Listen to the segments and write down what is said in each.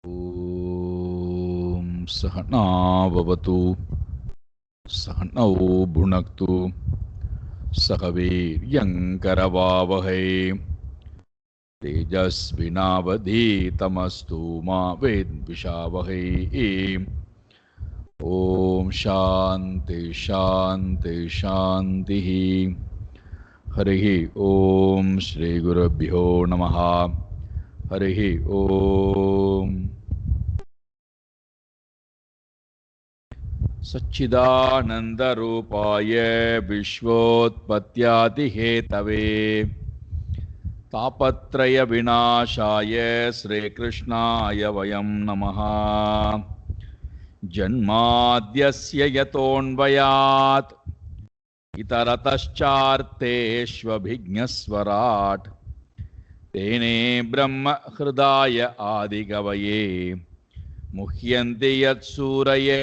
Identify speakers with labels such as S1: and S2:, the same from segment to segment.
S1: ॐ सहना भवतु सहनौ भुनक्तु सह वीर्यङ्करवावहै तेजस्विनावधीतमस्तु मा विद्विषावहै। ॐ शान्ति शान्ति शान्तिः। हरिः ॐ श्रीगुरुभ्यो नमः। हरिः ॐ। सच्चिदानन्दरूपाय विश्वोत्पत्त्यादिहेतवे तापत्रयविनाशाय श्रीकृष्णाय वयं नमः। जन्माद्यस्य यतोऽन्वयात् इतरतश्चार्थेष्वभिज्ञस्वराट् तेने ब्रह्महृदाय आदिकवये मुह्यन्ति यत्सूरये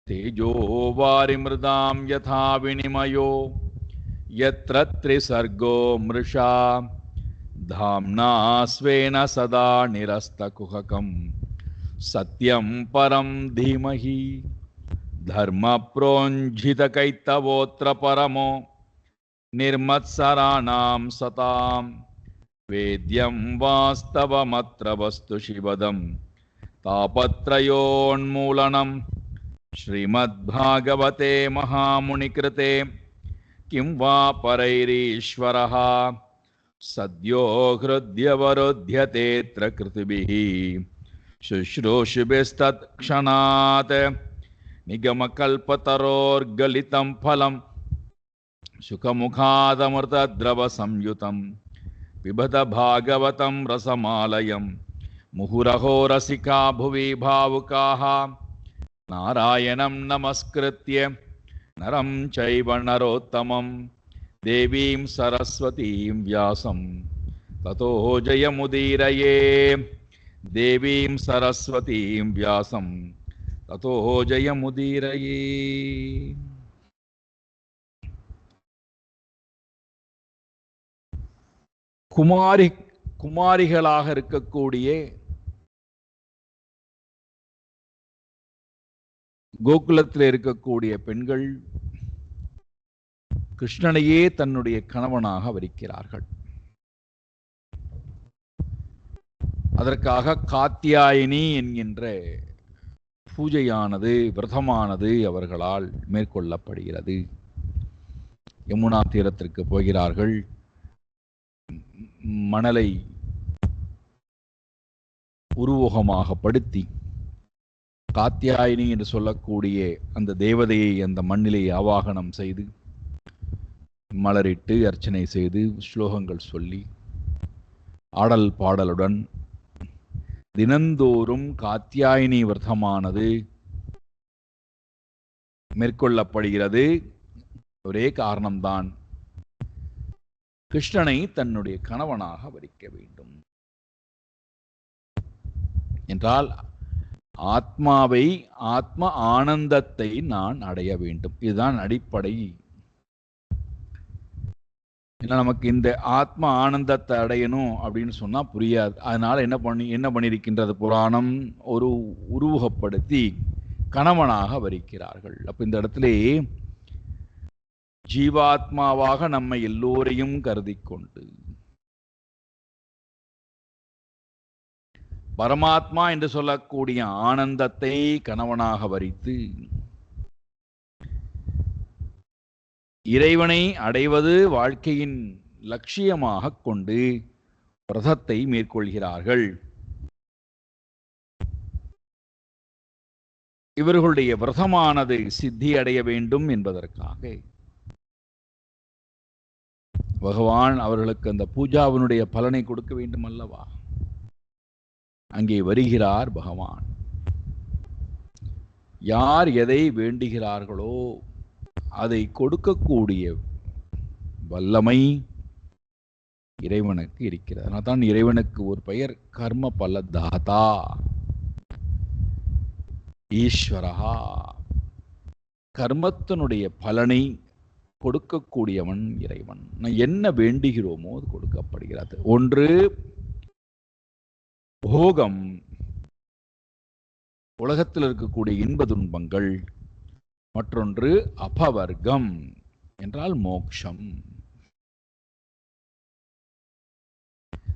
S1: तेजो वारिमृदां यथा विनिमयो यत्र त्रिसर्गो मृषा धाम्ना स्वेन सदा निरस्तकुहकं सत्यं परं धीमहि। धर्मप्रोज्झितकैतवोऽत्र परमो निर्मत्सराणां सतां वेद्यं वास्तवमत्र वस्तु शिवदं तापत्रयोन्मूलनं श्रीमद्भागवते महामुनिकृते किं वा परैरीश्वरः सद्यो हृद्यवरुध्यतेऽत्र कृतिभिः शुश्रूषुभिस्तत्क्षणात् निगमकल्पतरोर्गलितं फलं सुखमुखादमृतद्रवसंयुतं पिबत भागवतं रसमालयं मुहुरहो रसिका भुवि भावुकाः नारायणं नमस्कृत्य नरं चैव नरोत्तमं देवीं सरस्वतीं व्यासं ततो जयमुदीरये। देवीं सरस्वतीं व्यासं ततो जयमुदीरये। குமாரிகளாக இருக்கக்கூடிய கோகுலத்தில் இருக்கக்கூடிய பெண்கள் கிருஷ்ணனையே தன்னுடைய கணவனாக வரிக்கிறார்கள். அதற்காக காத்தியாயினி என்கின்ற பூஜையானது விரதமானது அவர்களால் மேற்கொள்ளப்படுகிறது. யமுனா தீரத்திற்கு போகிறார்கள். மணலை உருவகமாக படுத்தி காத்தியாயினி என்று சொல்லக்கூடிய அந்த தேவதையை அந்த மண்ணிலே ஆவாகனம் செய்து மலரிட்டு அர்ச்சனை செய்து ஸ்லோகங்கள் சொல்லி ஆடல் பாடலுடன் தினந்தோறும் காத்தியாயினி விரதமானது மேற்கொள்ளப்படுகிறது. ஒரே காரணம்தான், கிருஷ்ணனை தன்னுடைய கணவனாக வரிக்க வேண்டும் என்றால் ஆத்மாவை ஆத்ம ஆனந்தத்தை நான் அடைய வேண்டும். இதுதான் அடிப்படை. ஏன்னா நமக்கு இந்த ஆத்ம ஆனந்தத்தை அடையணும் அப்படின்னு சொன்னா புரியாது. அதனால என்ன பண்ணியிருக்கின்றது புராணம், ஒரு உருவகப்படுத்தி கணவனாக வரிக்கிறார்கள். அப்ப இந்த இடத்துல ஜீவாத்மாவாக நம்மை எல்லோரையும் கருதி கொண்டு பரமாத்மா என்று சொல்லக்கூடிய ஆனந்தத்தை கணவனாக வரித்து இறைவனை அடைவது வாழ்க்கையின் லட்சியமாக கொண்டு விரதத்தை மேற்கொள்கிறார்கள். இவர்களுடைய விரதமானது சித்தி அடைய வேண்டும் என்பதற்காக பகவான் அவர்களுக்கு அந்த பூஜாவினுடைய பலனை கொடுக்க வேண்டும் அல்லவா? அங்கே வருகிறார் பகவான். யார் எதை வேண்டுகிறார்களோ அதை கொடுக்கக்கூடிய வல்லமை இறைவனுக்கு இருக்கிறது. அதனால தான் இறைவனுக்கு ஒரு பெயர் கர்ம பல தாதா, ஈஸ்வரஹா. கர்மத்தினுடைய பலனை கொடுக்கக்கூடியவன் இறைவன். என்ன வேண்டுகிறோமோ அது கொடுக்கப்படுகிறது. ஒன்று போகம், உலகத்தில் இருக்கக்கூடிய இன்ப துன்பங்கள். மற்றொன்று அபவர்க்கம் என்றால் மோக்ஷம்.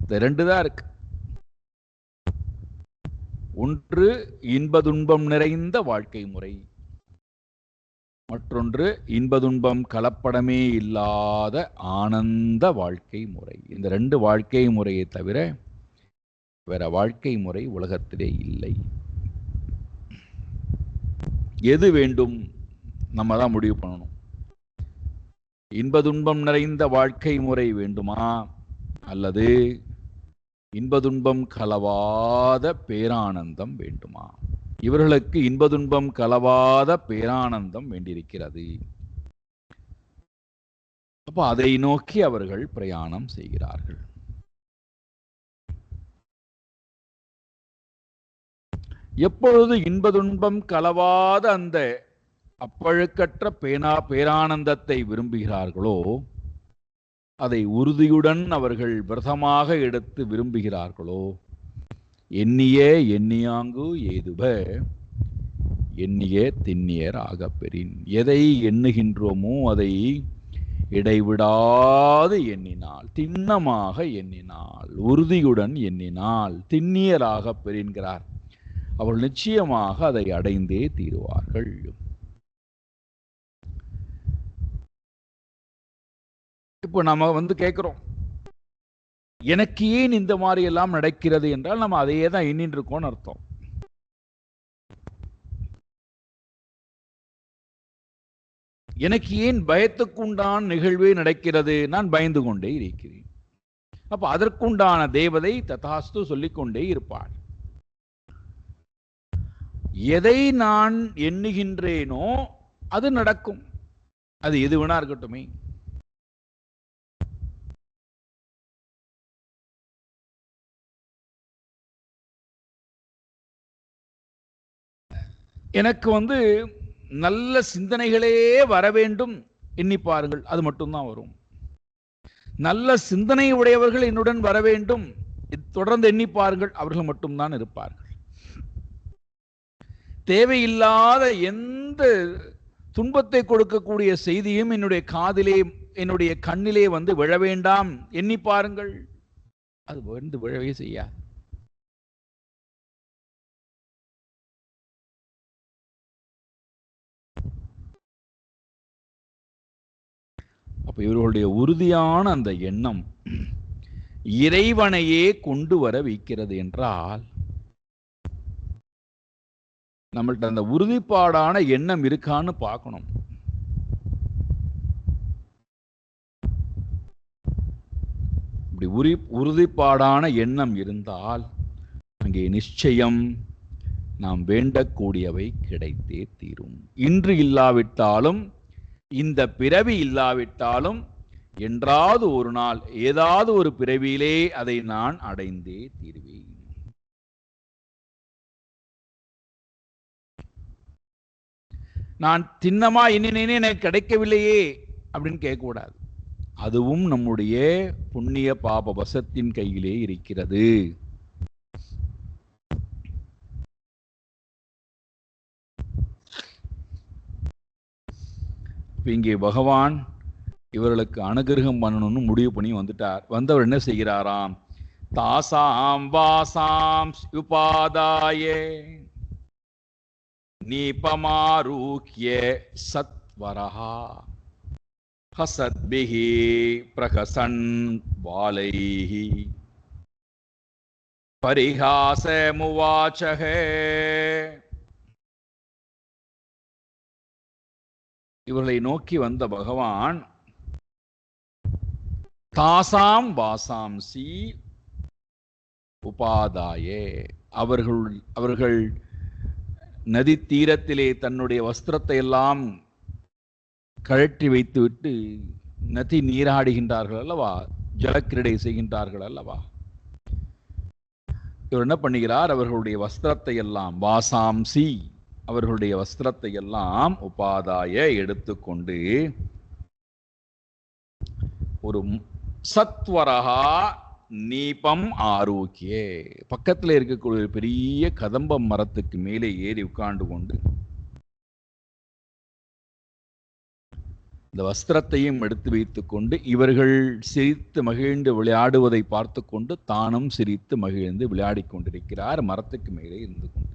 S1: இந்த ரெண்டு தான் இருக்கு. ஒன்று இன்ப துன்பம் நிறைந்த வாழ்க்கை முறை, மற்றொன்று இன்ப துன்பம் கலப்படமே இல்லாத ஆனந்த வாழ்க்கை முறை. இந்த ரெண்டு வாழ்க்கை முறையை தவிர வேற வாழ்க்கை முறை உலகத்திலே இல்லை. எது வேண்டும் நம்ம தான் முடிவு பண்ணணும். இன்ப துன்பம் நிறைந்த வாழ்க்கை முறை வேண்டுமா, அல்லது இன்ப துன்பம் கலவாத பேரானந்தம் வேண்டுமா? இவர்களுக்கு இன்ப துன்பம் கலவாத பேரானந்தம் வேண்டியிருக்கிறது. அப்ப அதை நோக்கி அவர்கள் பிரயாணம் செய்கிறார்கள். எப்பொழுது இன்ப துன்பம் கலவாத அந்த அப்பழுக்கற்ற பேரானந்தத்தை விரும்புகிறார்களோ, அதை உறுதியுடன் அவர்கள் விரதமாக எடுத்து விரும்புகிறார்களோ, எண்ணிய எண்ணியாங்கு ஏதுப எண்ணிய திண்ணியர் ஆகப்பெறின். எதை எண்ணுகின்றோமோ அதை இடைவிடாது எண்ணினால், திண்ணமாக எண்ணினால், உறுதியுடன் எண்ணினால் திண்ணியராக பெறுகிறார். அவர்கள் நிச்சயமாக அதை அடைந்தே தீருவார்கள். இப்போ நம்ம கேட்கிறோம், எனக்கு ஏன் இந்த மாதிரி எல்லாம் நடக்கிறது என்றால் நம்ம அதையே தான் எண்ணிட்டு இருக்கோம்னு அர்த்தம். எனக்கு ஏன் பயத்துக்குண்டான நிகழ்வே நடக்கிறது, நான் பயந்து கொண்டே இருக்கிறேன். அப்ப அதற்குண்டான தேவதை ததாஸ்து சொல்லிக்கொண்டே இருப்பாள். எதை நான் எண்ணுகின்றேனோ அது நடக்கும். அது எது வேணா இருக்கட்டுமே. எனக்கு நல்ல சிந்தனைகளே வர வேண்டும் எண்ணி பாருங்கள், அது மட்டும்தான் வரும். நல்ல சிந்தனை உடையவர்கள் என்னுடன் வர வேண்டும் தொடர்ந்து எண்ணி பாருங்கள், அவர்கள் மட்டும்தான் இருப்பார்கள். தேவையில்லாத எந்த துன்பத்தை கொடுக்கக்கூடிய செய்தியும் என்னுடைய காதிலே என்னுடைய கண்ணிலே விழ வேண்டாம் எண்ணி பாருங்கள், அது விழவே செய்யாது. அப்ப இவர்களுடைய உறுதியான அந்த எண்ணம் இறைவனையே கொண்டு வர வைக்கிறது என்றால், நம்மள்ட்ட அந்த உறுதிப்பாடான எண்ணம் இருக்கான்னு பார்க்கணும். இப்படி உறுதிப்பாடான எண்ணம் இருந்தால் அங்கே நிச்சயம் நாம் வேண்டக்கூடியவை கிடைத்தே தீரும். இன்று இல்லாவிட்டாலும், இந்த பிறவி இல்லாவிட்டாலும், என்றாவது ஒரு நாள் ஏதாவது ஒரு பிறவியிலே அதை நான் அடைந்தே தீர்வேன். நான் திண்ணமா எண்ணினேனே எனக்கு கிடைக்கவில்லையே அப்படின்னு கேட்கக்கூடாது. அதுவும் நம்முடைய புண்ணிய பாப வசத்தின் கையிலே இருக்கிறது. இங்கே பகவான் இவர்களுக்கு அனுகிரகம் பண்ணணும்னு முடிவு பண்ணி வந்துட்டார். வந்தவர் என்ன செய்கிறாராம்? தாசாம் வாசாம் உபாதாயே நீபமாரூக்ய சத்வரஹா ஹசத்பிஹி பிரகசன் வாலைஹி பரிஹாசமுவாச்சஹ. இவர்களை நோக்கி வந்த பகவான் தாசாம் வாசாம்சி உபாதாயே, அவர்கள் நதி தீரத்திலே தன்னுடைய வஸ்திரத்தை எல்லாம் கழற்றி வைத்துவிட்டு நதி நீராடுகின்றார்கள் அல்லவா, ஜலக்கிரடை செய்கின்றார்கள் அல்லவா. இவர் என்ன பண்ணுகிறார்? அவர்களுடைய வஸ்திரத்தை எல்லாம் வாசாம்சி, அவர்களுடைய வஸ்திரத்தை எல்லாம் உபாதாய எடுத்துக்கொண்டு ஒரு சத்வரஹா நீபம் ஆரோக்கிய, பக்கத்தில் இருக்கக்கூடிய பெரிய கதம்ப மரத்துக்கு மேலே ஏறி உட்கார்ந்து கொண்டு இந்த வஸ்திரத்தையும் எடுத்து வைத்துக் கொண்டு இவர்கள் சிரித்து மகிழ்ந்து விளையாடுவதை பார்த்து கொண்டு தானும் சிரித்து மகிழ்ந்து விளையாடி கொண்டிருக்கிறார் மரத்துக்கு மேலே இருந்து கொண்டு.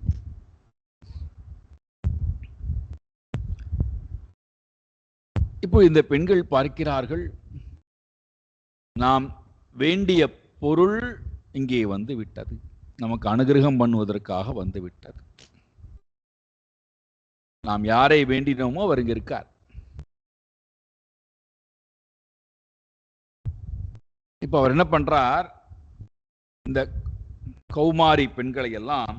S1: இப்போ இந்த பெண்கள் பார்க்கிறார்கள், நாம் வேண்டிய பொருள் இங்கே வந்து விட்டது, நமக்கு அனுகிரகம் பண்ணுவதற்காக வந்து விட்டது. நாம் யாரை வேண்டினோமோ அவர் இங்க இருக்கார். இப்ப அவர் என்ன பண்றார், இந்த கௌமாரி பெண்களை எல்லாம்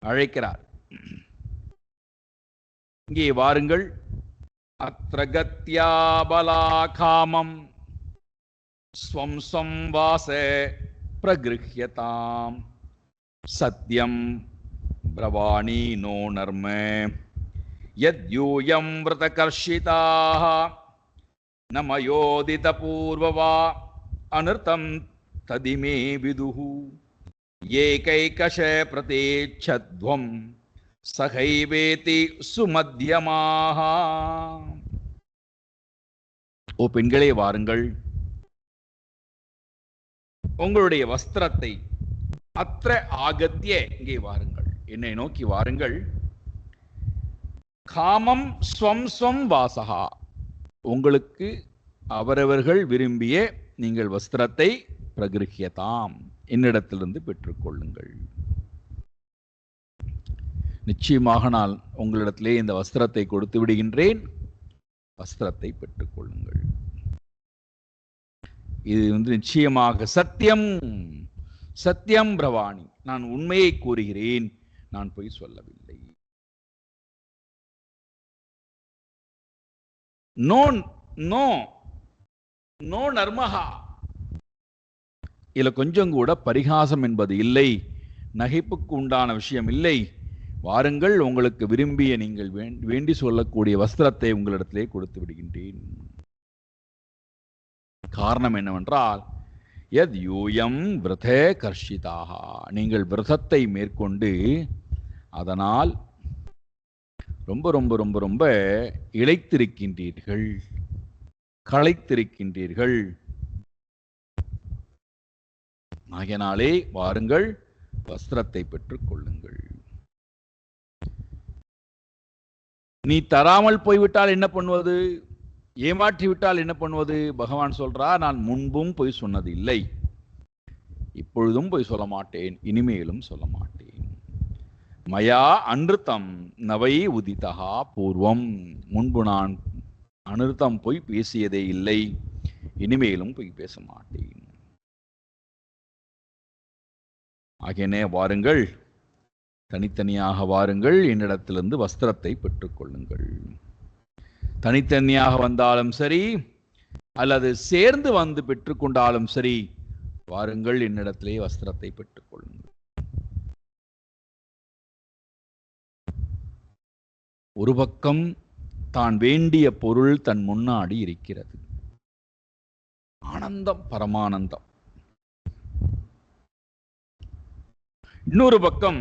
S1: அழைக்கிறார். இங்கே வாருங்கள், அத்ரகத்யா பலாகாமம் ஸ்வம் ஸ்வம் வாச பிரகிருஹ்யதாம் சத்யம் பிரவாணி நோ நர்ம யத்யூயம் விரதகர்ஷிதாः ந மயோதித பூர்வவா அனர்த்தம் ததிமே விதுஹு ஏகைகஷ பிரதேச்சத்வம் சகைவேதி சுமத்யமாக. ஓ பெண்களே வாருங்கள், உங்களுடைய வஸ்திரத்தை அத்ர ஆகத்திய, இங்கே வாருங்கள், என்னை நோக்கி வாருங்கள். காமம் ஸ்வம் ஸ்வம் வாசகா, உங்களுக்கு அவரவர்கள் விரும்பிய நீங்கள் வஸ்திரத்தை பிரகிருஹ்யதாம், என்னிடத்திலிருந்து பெற்றுக்கொள்ளுங்கள். நிச்சயமாக நான் உங்களிடத்திலே இந்த வஸ்திரத்தை கொடுத்து விடுகின்றேன், வஸ்திரத்தை பெற்றுக்கொள்ளுங்கள். இது நிச்சயமாக சத்தியம், சத்தியம் பிரவாணி, நான் உண்மையை கூறுகிறேன், நான் பொய் சொல்லவில்லை. நோ நோ நோ நர்மஹா, இதுல கொஞ்சம் கூட பரிகாசம் என்பது இல்லை, நகைப்புக்கு உண்டான விஷயம் இல்லை. வாருங்கள், உங்களுக்கு விரும்பிய நீங்கள் வேண்டி சொல்லக்கூடிய வஸ்திரத்தை உங்களிடத்திலே கொடுத்து விடுகின்றேன். காரணம் என்னவென்றால், யத் யூயம் விரத கர்ஷிதாக, நீங்கள் விரதத்தை மேற்கொண்டு அதனால் ரொம்ப ரொம்ப ரொம்ப ரொம்ப இளைத்திருக்கின்றீர்கள், களைத்திருக்கின்றீர்கள். ஆகையினாலே வாருங்கள், வஸ்திரத்தை பெற்றுக் கொள்ளுங்கள். நீ தராமல் போய்விட்டால் என்ன பண்ணுவது, ஏமாற்றி விட்டால் என்ன பண்ணுவது? பகவான் சொல்றார், நான் முன்பும் பொய் சொன்னது இல்லை, இப்பொழுதும் பொய் சொல்ல மாட்டேன், இனிமேலும் சொல்ல மாட்டேன். மயா அன்ருத்தம் நவை உதிதா பூர்வம், முன்பு நான் அனிருத்தம் பொய் பேசியதே இல்லை, இனிமேலும் பொய் பேச மாட்டேன். ஆகையனே வாருங்கள், தனித்தனியாக வாருங்கள், என்னிடத்திலிருந்து வஸ்திரத்தை பெற்றுக்கொள்ளுங்கள். தனித்தனியாக வந்தாலும் சரி அல்லது சேர்ந்து வந்து பெற்றுக்கொண்டாலும் சரி, வாருங்கள், என்னிடத்திலே வஸ்திரத்தை பெற்றுக்கொள்ளுங்கள். ஒரு பக்கம் தான் வேண்டிய பொருள் தன் முன்னாடி இருக்கிறது, ஆனந்தம், பரமானந்தம். இன்னொரு பக்கம்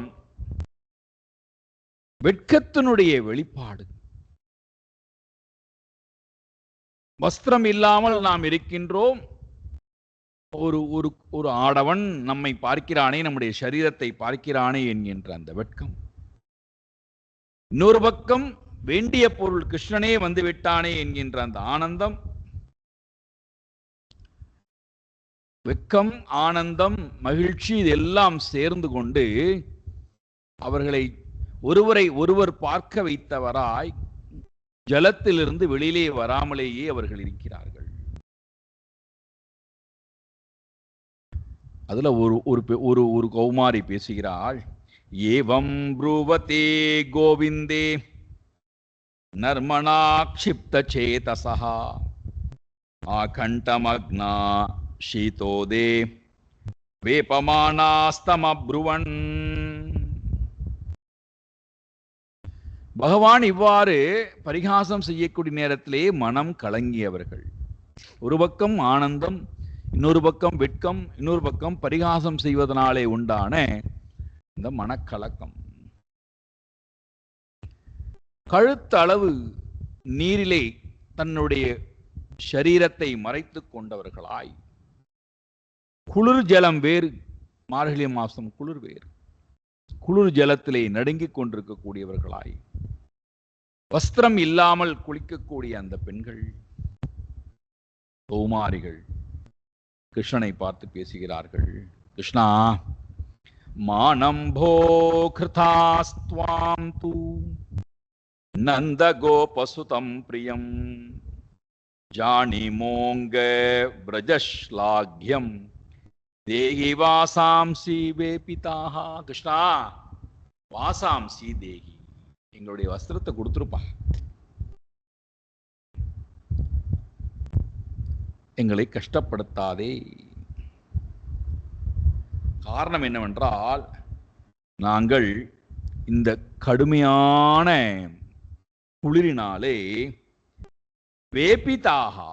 S1: வெட்கத்தினுடைய வெளிப்பாடு. வஸ்திரம் இல்லாமல் நாம் இருக்கின்றோம், ஒரு ஒரு ஒரு ஆடவன் நம்மை பார்க்கிறானே, நம்முடைய சரீரத்தை பார்க்கிறானே என்கின்ற அந்த வெட்கம். இன்னொரு பக்கம் வேண்டிய பொருள் கிருஷ்ணனே வந்து விட்டானே என்கின்ற அந்த ஆனந்தம். வெட்கம், ஆனந்தம், மகிழ்ச்சி, இதெல்லாம் சேர்ந்து கொண்டு அவர்களை ஒருவரை ஒருவர் பார்க்க வைத்தவராய் ஜலத்திலிருந்து வெளியிலே வராமலேயே அவர்கள் இருக்கிறார்கள். அதுல ஒரு ஒரு கௌமாரி பேசுகிறாள், ஏவம் ப்ரூவதே கோவிந்தே நர்மணா க்ஷிப்த சேதசா ஆகண்டமக்னா ஷீதோதே வேபமானாஸ்தமப்ருவன். பகவான் இவ்வாறு பரிகாசம் செய்யக்கூடிய நேரத்திலே மனம் கலங்கியவர்கள். ஒரு பக்கம் ஆனந்தம், இன்னொரு பக்கம் வெட்கம், இன்னொரு பக்கம் பரிகாசம் செய்வதனாலே உண்டான இந்த மனக்கலக்கம். கழுத்தளவு நீரிலே தன்னுடைய சரீரத்தை மறைத்துக் கொண்டவர்களாய், குளிர் ஜலம் வேறு, மார்கழி மாசம் குளிர் வேறு, குளிர் ஜலத்திலே நடுங்கிக் கொண்டிருக்கக்கூடியவர்களாய், வஸ்திரம் இல்லாமல் குளிக்கக்கூடிய அந்த பெண்கள், கௌமாரிகள் கிருஷ்ணனை பார்த்து பேசுகிறார்கள். கிருஷ்ணா, மானம்போ கிருதாஸ்த்வாம் தூ நந்த கோபசுதம் பிரியம் ஜானிமோங்க பிரஜஸ்லாக்யம் தேகி வாசாம்சி வேபிதாஹா. கிருஷ்ணா, வாசாம்சி தேகி, எங்களுடைய வஸ்திரத்தை கொடுத்துருப்பா, எங்களை கஷ்டப்படுத்தாதே. காரணம் என்னவென்றால், நாங்கள் இந்த கடுமையான குளிரினாலே வேபிதாகா,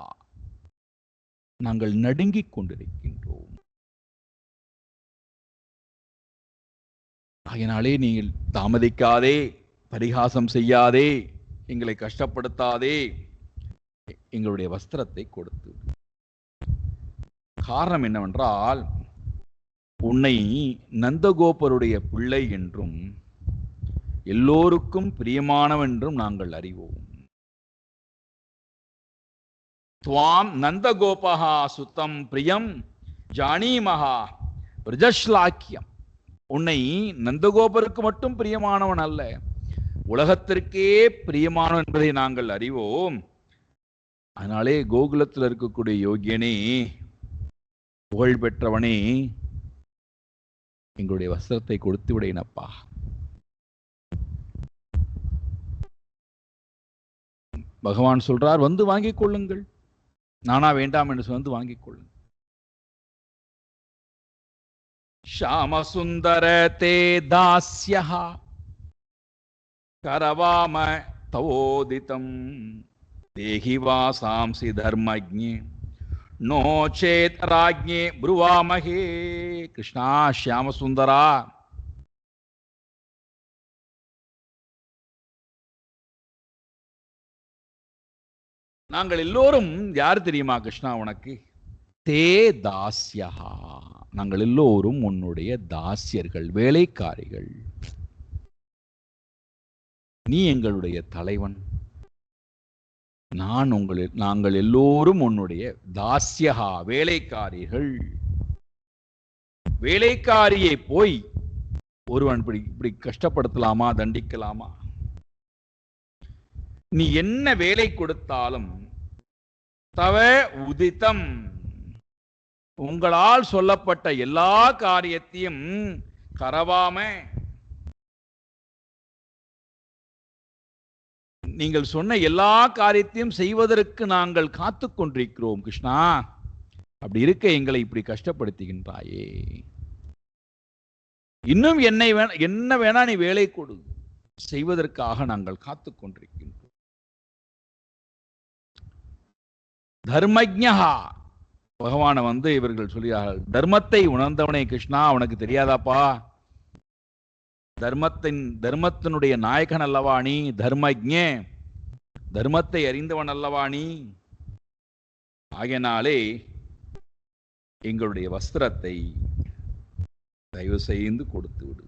S1: நாங்கள் நடுங்கிக் கொண்டிருக்கின்றோம். அதனாலே நீங்கள் தாமதிக்காதே, பரிகாசம் செய்யாதே, எங்களை கஷ்டப்படுத்தாதே, எங்களுடைய வஸ்திரத்தை கொடுத்து. காரணம் என்னவென்றால், உன்னை நந்தகோபருடைய பிள்ளை என்றும் எல்லோருக்கும் பிரியமானவென்றும் நாங்கள் அறிவோம். துவாம் நந்தகோபஹா சுத்தம் பிரியம் ஜானீமஹா பிரஜஸ்லாக்கியம். உன்னை நந்தகோபருக்கு மட்டும் பிரியமானவன் அல்ல, உலகத்திற்கே பிரியமானவன் என்பதை நாங்கள் அறிவோம். அதனாலே கோகுலத்தில் இருக்கக்கூடிய யோகியனே, புகழ் பெற்றவனே, எங்களுடைய வஸ்திரத்தை கொடுத்து விடேனப்பா. பகவான் சொல்றார், வந்து வாங்கிக் கொள்ளுங்கள். நானா வேண்டாம் என்று வந்து வாங்கிக் கொள்ளுங்கள். ஷாம சுந்தர தே தாஸ்யஹ கரவாம தவோதிதம் தேஹி வாசாம்சி தர்மஜ்ஞே நோ சேத் ராஜ்ஞே ப்ருவாமஹே. கிருஷ்ணா, ஷியாம சுந்தரா, நாங்கள் எல்லோரும் யார் தெரியுமா கிருஷ்ணா உனக்கு? தே தாஸ்யா, நாங்கள் எல்லோரும் உன்னுடைய தாசியர்கள், வேலைக்காரிகள். நீ எங்களுடைய தலைவன், நாங்கள் எல்லோரும் உன்னுடைய தாஸ்யகா, வேலைக்காரிகள். வேலைக்காரியை போய் ஒருவன் இப்படி கஷ்டப்படுத்தலாமா, தண்டிக்கலாமா? நீ என்ன வேலை கொடுத்தாலும் தவ உதித்தம், உங்களால் சொல்லப்பட்ட எல்லா காரியத்தையும் கரவாம, நீங்கள் சொன்ன எல்லா காரியத்தையும் செய்வதற்கு நாங்கள் காத்து கொண்டிருக்கிறோம் கிருஷ்ணா. அப்படி இருக்க எங்களை இப்படி கஷ்டப்படுத்துகின்றாயே. இன்னும் என்ன வேணா நீ வேலை கொடு, செய்வதற்காக நாங்கள் காத்து கொண்டிருக்கின்றோம். தர்மஜ்ஞா, பகவானை இவர்கள் சொல்கிறார்கள், தர்மத்தை உணர்ந்தவனே கிருஷ்ணா, அவனுக்கு தெரியாதாப்பா? தர்மத்தினுடைய நாயகன் அல்லவா நீ? தர்மஜ்ஞே, தர்மத்தை அறிந்தவன் அல்லவா நீ? ஆகையினாலே எங்களுடைய வஸ்திரத்தை தயவு செய்து கொடுத்து விடு.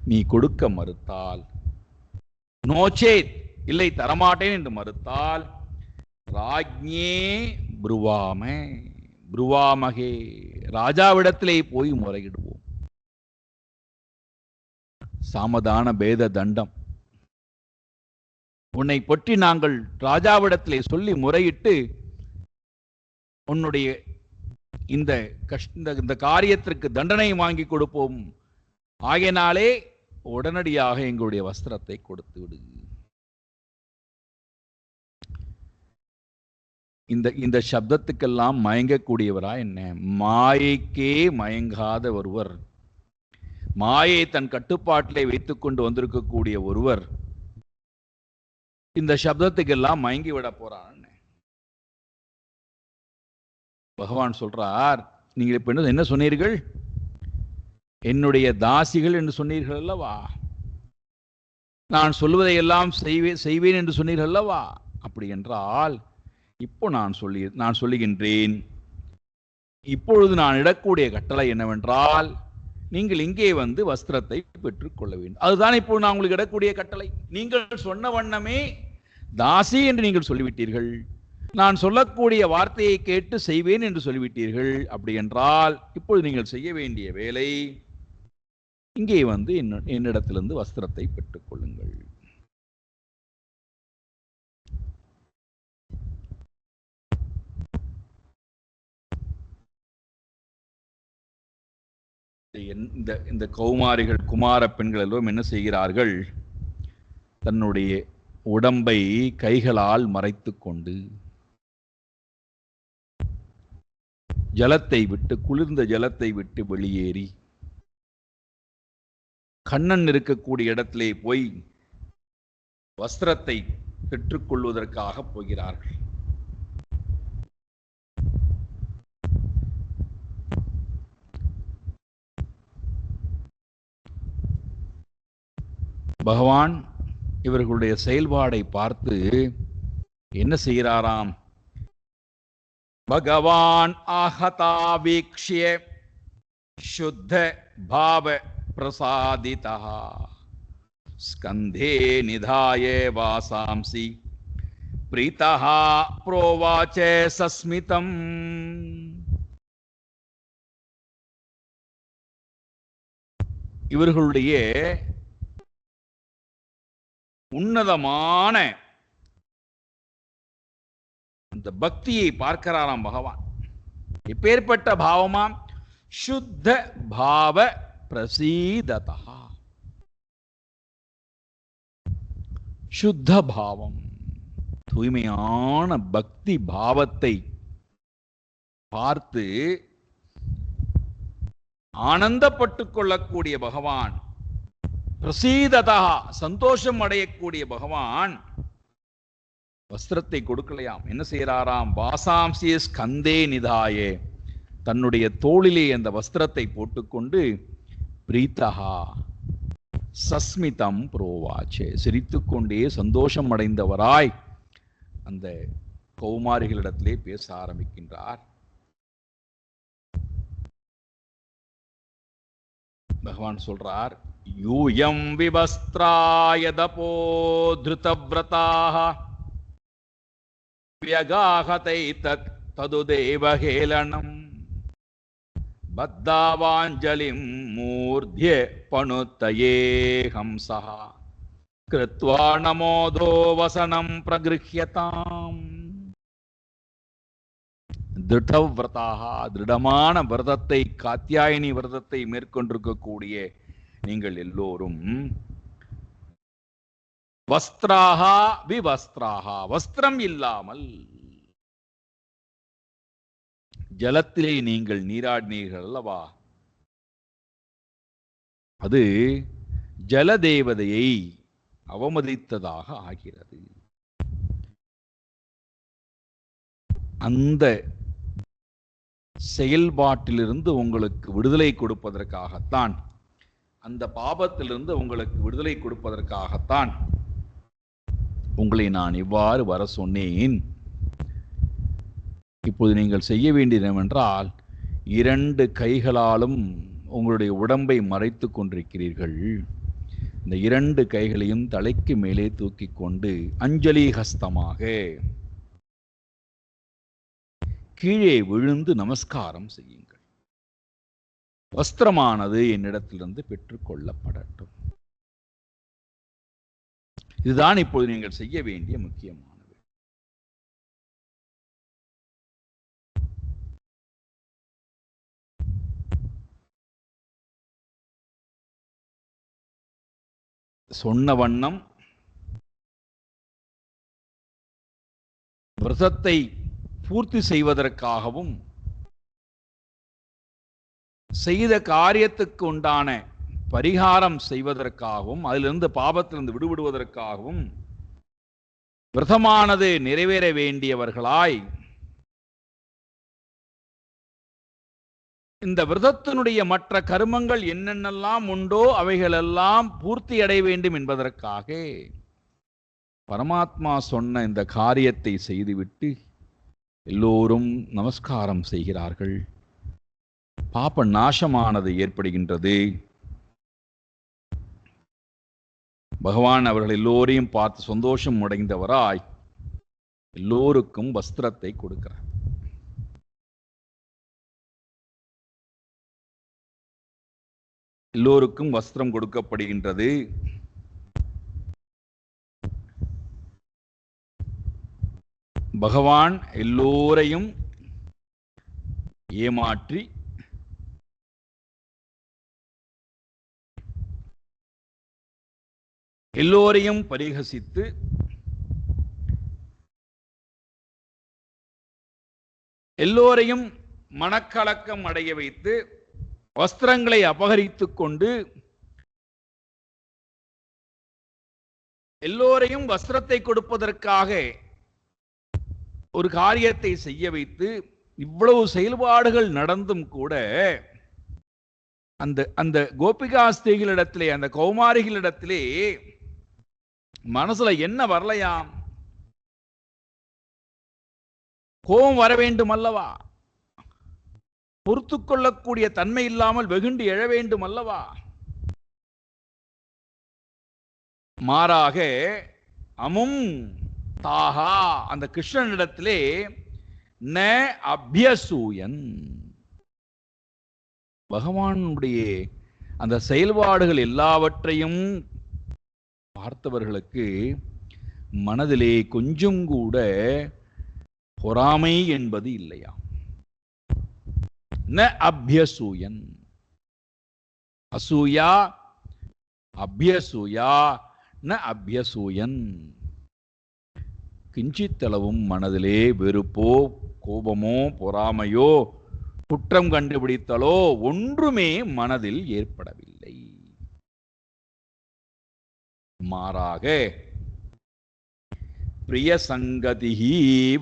S1: நீ கொடுக்க மறுத்தால், நோச்சேத், இல்லை தரமாட்டேன் என்று மறுத்தால், ராஜ்ஞே ப்ருவாமகே, ராஜாவிடத்திலே போய் முறையிடுவோம். சாமதான பேத தண்டம், உன்னை பற்றி நாங்கள் ராஜாவிடத்திலே சொல்லி முறையிட்டு உன்னுடைய இந்த காரியத்திற்கு தண்டனை வாங்கி கொடுப்போம். ஆகையினாலே உடனடியாக எங்களுடைய வஸ்திரத்தை கொடுத்து விடு. இந்த சப்தத்துக்கெல்லாம் மயங்கக்கூடியவரா என்ன? மாயைக்கே மயங்காத ஒருவர், மாயை தன் கட்டுப்பாட்டிலே வைத்துக் கொண்டு வந்திருக்கக்கூடிய ஒருவர் இந்த சப்தத்துக்கெல்லாம் மயங்கி விட போறான். பகவான் சொல்றார், நீங்கள் இப்ப என்ன சொன்னீர்கள்? என்னுடைய தாசிகள் என்று சொன்னீர்கள் அல்லவா? நான் சொல்வதை எல்லாம் செய்வேன் என்று சொன்னீர்கள் அல்லவா? அப்படி என்றால் இப்போ நான் சொல்லுகின்றேன், இப்பொழுது நான் இடக்கூடிய கட்டளை என்னவென்றால், நீங்கள் இங்கே வந்து வஸ்திரத்தை பெற்றுக்கொள்ள வேண்டும். அதுதான் இப்போ நான் உங்களுக்கு இடக்கூடிய கட்டளை. நீங்கள் சொன்ன வண்ணமே தாசி என்று நீங்கள் சொல்லிவிட்டீர்கள். நான் சொல்லக்கூடிய வார்த்தையை கேட்டு செய்வேன் என்று சொல்லிவிட்டீர்கள். அப்படி என்றால் இப்பொழுது நீங்கள் செய்ய வேண்டிய வேலை, இங்கே வந்து என்னிடத்திலிருந்து வஸ்திரத்தை பெற்றுக்கொள்ளுங்கள். இந்த கௌமாரிகள், குமார பெண்கள் எல்லோரும் என்ன செய்கிறார்கள்? தன்னுடைய உடம்பை கைகளால் மறைத்து கொண்டு ஜலத்தை விட்டு, குளிர்ந்த ஜலத்தை விட்டு வெளியேறி கண்ணன் இருக்கக்கூடிய இடத்திலே போய் வஸ்திரத்தை பெற்றுக்கொள்வதற்காக போகிறார்கள். பகவான் இவர்களுடைய செயல்பாடை பார்த்து என்ன செய்கிறாராம்? பகவான் ஆஹதா வீக்ஷ்ய சுத்த பாவ பிரசாதிதா ஸ்கந்தே நிதாய வாசாம்சி பிரீதா ப்ரோவாச்ச சஸ்மிதம். இவர்களுடைய உன்னதமான அந்த பக்தியை பார்க்கிறாராம் பகவான். எப்பேற்பட்ட பாவமாம்? சுத்த பாவ பிரசீததா. சுத்த பாவம், தூய்மையான பக்தி பாவத்தை பார்த்து ஆனந்தப்பட்டுக் கொள்ளக்கூடிய பகவான், பிரசீததா சந்தோஷம் அடையக்கூடிய பகவான் வஸ்திரத்தை கொடுக்கலையாம். என்ன செய்யறாராம்? வாசாம்சிய ஸ்கந்தே நிதாயே, தன்னுடைய தோளிலே அந்த வஸ்திரத்தை போட்டுக்கொண்டு பிரீத்தஹா சஸ்மிதம் புரோவாச்சே, சிரித்துக்கொண்டே சந்தோஷம் அடைந்தவராய் அந்த கௌமாரிகளிடத்திலே பேச ஆரம்பிக்கின்றார். பகவான் சொல்றார், யூயம் விவஸ்திராயதபோ திருதவ்ரதாஹ வியகாஹதை தத் ததுதேவஹேளனம் பத்தாவாஞ்சலிம் மூர்த்ய பணுத்தயே ஹம்சஹ கிருத்வா நமோதோ வசனம் பிரகிருஹ்யதாம். திருடவ்ரதாக, திருடமான விரதத்தை, காத்யாயனி விரதத்தை மேற்கொண்டிருக்கக்கூடிய நீங்கள் எல்லோரும் வஸ்திராகா விவஸ்திராகா, வஸ்திரம் இல்லாமல் ஜலத்திலே நீங்கள் நீராடினீர்கள் அல்லவா? அது ஜலதேவதையை அவமதித்ததாக ஆகிறது. அந்த செயல்பாட்டிலிருந்து உங்களுக்கு விடுதலை கொடுப்பதற்காகத்தான், அந்த பாபத்திலிருந்து உங்களுக்கு விடுதலை கொடுப்பதற்காகத்தான் உங்களை நான் இவ்வாறு வர சொன்னேன். இப்போது நீங்கள் செய்ய வேண்டியது என்னவென்றால், 2 கைகளாலும் உங்களுடைய உடம்பை மறைத்து கொண்டிருக்கிறீர்கள். இந்த 2 கைகளையும் தலைக்கு மேலே தூக்கி கொண்டு அஞ்சலி ஹஸ்தமாக கீழே விழுந்து நமஸ்காரம் செய்யுங்கள். வஸ்திரமானது என்னிடத்திலிருந்து பெற்றுக்கொள்ளப்படட்டும். இதுதான் இப்போது நீங்கள் செய்ய வேண்டிய முக்கியமானது. சொன்ன வண்ணம் விரதத்தை பூர்த்தி செய்வதற்காகவும், செய்த காரியத்துக்கு உண்டான பரிகாரம் செய்வதற்காகவும், அதிலிருந்து பாபத்திலிருந்து விடுபடுவதற்காகவும் விரதமானது நிறைவேற வேண்டியவர்களாய் இந்த விரதத்தினுடைய மற்ற கர்மங்கள் என்னென்னலாம் உண்டோ அவைகளெல்லாம் பூர்த்தி அடைய வேண்டும் என்பதற்காக பரமாத்மா சொன்ன இந்த காரியத்தை செய்துவிட்டு எல்லோரும் நமஸ்காரம் செய்கிறார்கள். பாப நாசமானது ஏற்படுகின்றது. பகவான் அவர்கள் எல்லோரையும் பார்த்து சந்தோஷம் அடைந்தவராய் எல்லோருக்கும் வஸ்திரத்தை கொடுக்கிறார். எல்லோருக்கும் வஸ்திரம் கொடுக்கப்படுகின்றது. பகவான் எல்லோரையும் ஏமாற்றி எல்லோரையும் பரிகசித்து எல்லோரையும் மனக்கலக்கம் அடைய வைத்து வஸ்திரங்களை அபகரித்துக் கொண்டு எல்லோரையும் வஸ்திரத்தை கொடுப்பதற்காக ஒரு காரியத்தை செய்ய வைத்து இவ்வளவு செயல்பாடுகள் நடந்தும் கூட அந்த அந்த கோபிகாஸ்திரிகளிடத்திலே, அந்த கௌமாரிகளிடத்திலே மனசுல என்ன வரலையாம்? கோபம் வர வேண்டும் அல்லவா? பொறுத்து கொள்ளக்கூடிய தன்மை இல்லாமல் வெகுண்டு எழ வேண்டும் அல்லவா? மாறாக அமும் தாகா அந்த கிருஷ்ணனிடத்திலே ந அபியசூயன், பகவானுடைய அந்த செயல்பாடுகள் எல்லாவற்றையும் பார்த்தவர்களுக்கு மனதிலே கொஞ்சம் கூட பொறாமை என்பது இல்லையா? ந அபியசூயன், அசூயா அபியசூயா ந அபியசூயன், கிஞ்சித்தளவும் மனதிலே வெறுப்போ கோபமோ பொறாமையோ குற்றம் கண்டுபிடித்தலோ ஒன்றுமே மனதில் ஏற்படவில்லை. மாறாக பிரிய சங்கதிஹி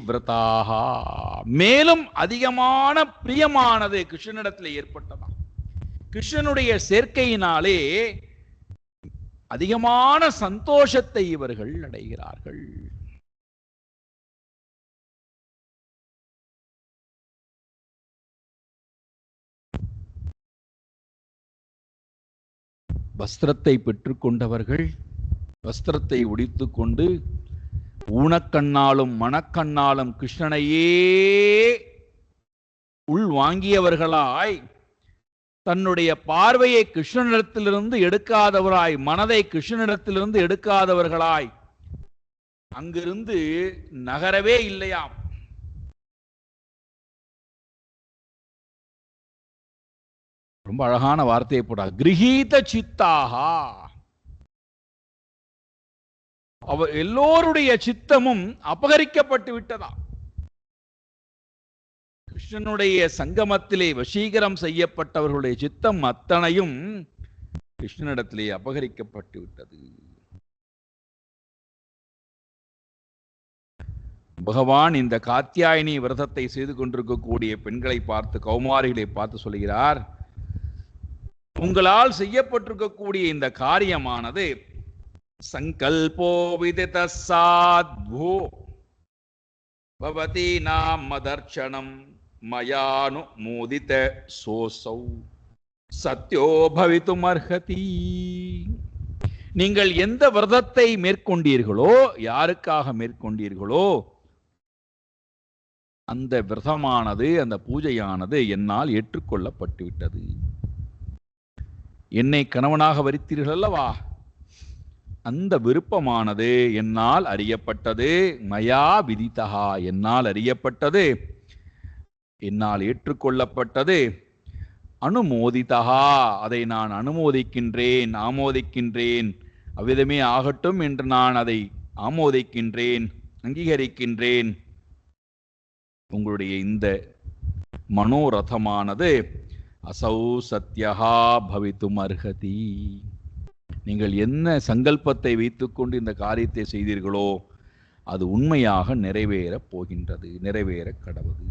S1: விரதாஹா, மேலும் அதிகமான பிரியமானது கிருஷ்ணனிடத்தில் ஏற்பட்டதாம். கிருஷ்ணனுடைய சேர்க்கையினாலே அதிகமான சந்தோஷத்தை இவர்கள் அடைகிறார்கள். வஸ்திரத்தை பெற்றுக்கொண்டவர்கள் வஸ்திரத்தை உடித்துக் கொண்டு ஊனக்கண்ணாலும் மனக்கண்ணாலும் கிருஷ்ணனையே உள் வாங்கியவர்களாய், தன்னுடைய பார்வையை கிருஷ்ணனிடத்திலிருந்து எடுக்காதவராய், மனதை கிருஷ்ணனிடத்திலிருந்து எடுக்காதவர்களாய் அங்கிருந்து நகரவே இல்லையாம். ரொம்ப அழகான வார்த்தையை போட்டா, கிரகீத சித்தாகா, அவர் எல்லோருடைய சித்தமும் அபகரிக்கப்பட்டு விட்டதா. கிருஷ்ணனுடைய சங்கமத்திலே வசீகரம் செய்யப்பட்டவர்களுடைய சித்தம் அத்தனையும் கிருஷ்ணனிடத்திலே அபகரிக்கப்பட்டு விட்டது. பகவான் இந்த காத்தியாயினி விரதத்தை செய்து கொண்டிருக்கக்கூடிய பெண்களை பார்த்து, கௌமாரிகளை பார்த்து சொல்கிறார், உங்களால் செய்யப்பட்டிருக்கக்கூடிய இந்த காரியமானது சங்கல்போ விதித சாத்வோ பவதி நாம் மதர்ச்சனம் மயானு மோதித சோசௌ சத்யோ பவித்தும் அர்ஹதி. நீங்கள் எந்த விரதத்தை மேற்கொண்டீர்களோ, யாருக்காக மேற்கொண்டீர்களோ, அந்த விரதமானது, அந்த பூஜையானது என்னால் ஏற்றுக்கொள்ளப்பட்டு விட்டது. என்னை கணவனாக வரித்தீர்கள் அல்லவா, அந்த விருப்பமானது என்னால் அறியப்பட்டது. மயா விதிதா, என்னால் அறியப்பட்டது, என்னால் ஏற்றுக்கொள்ளப்பட்டது. அனுமோதிதா, அதை நான் அனுமோதிக்கின்றேன், ஆமோதிக்கின்றேன். அவ்விதமே ஆகட்டும் என்று நான் அதை ஆமோதிக்கின்றேன், அங்கீகரிக்கின்றேன். உங்களுடைய இந்த மனோரதமானது அசௌ சத்யஹா பவித்தும் அர்ஹதி. நீங்கள் என்ன சங்கல்பத்தை வைத்துக்கொண்டு இந்த காரியத்தை செய்தீர்களோ அது உண்மையாக நிறைவேறப் போகின்றது, நிறைவேற கடவுது.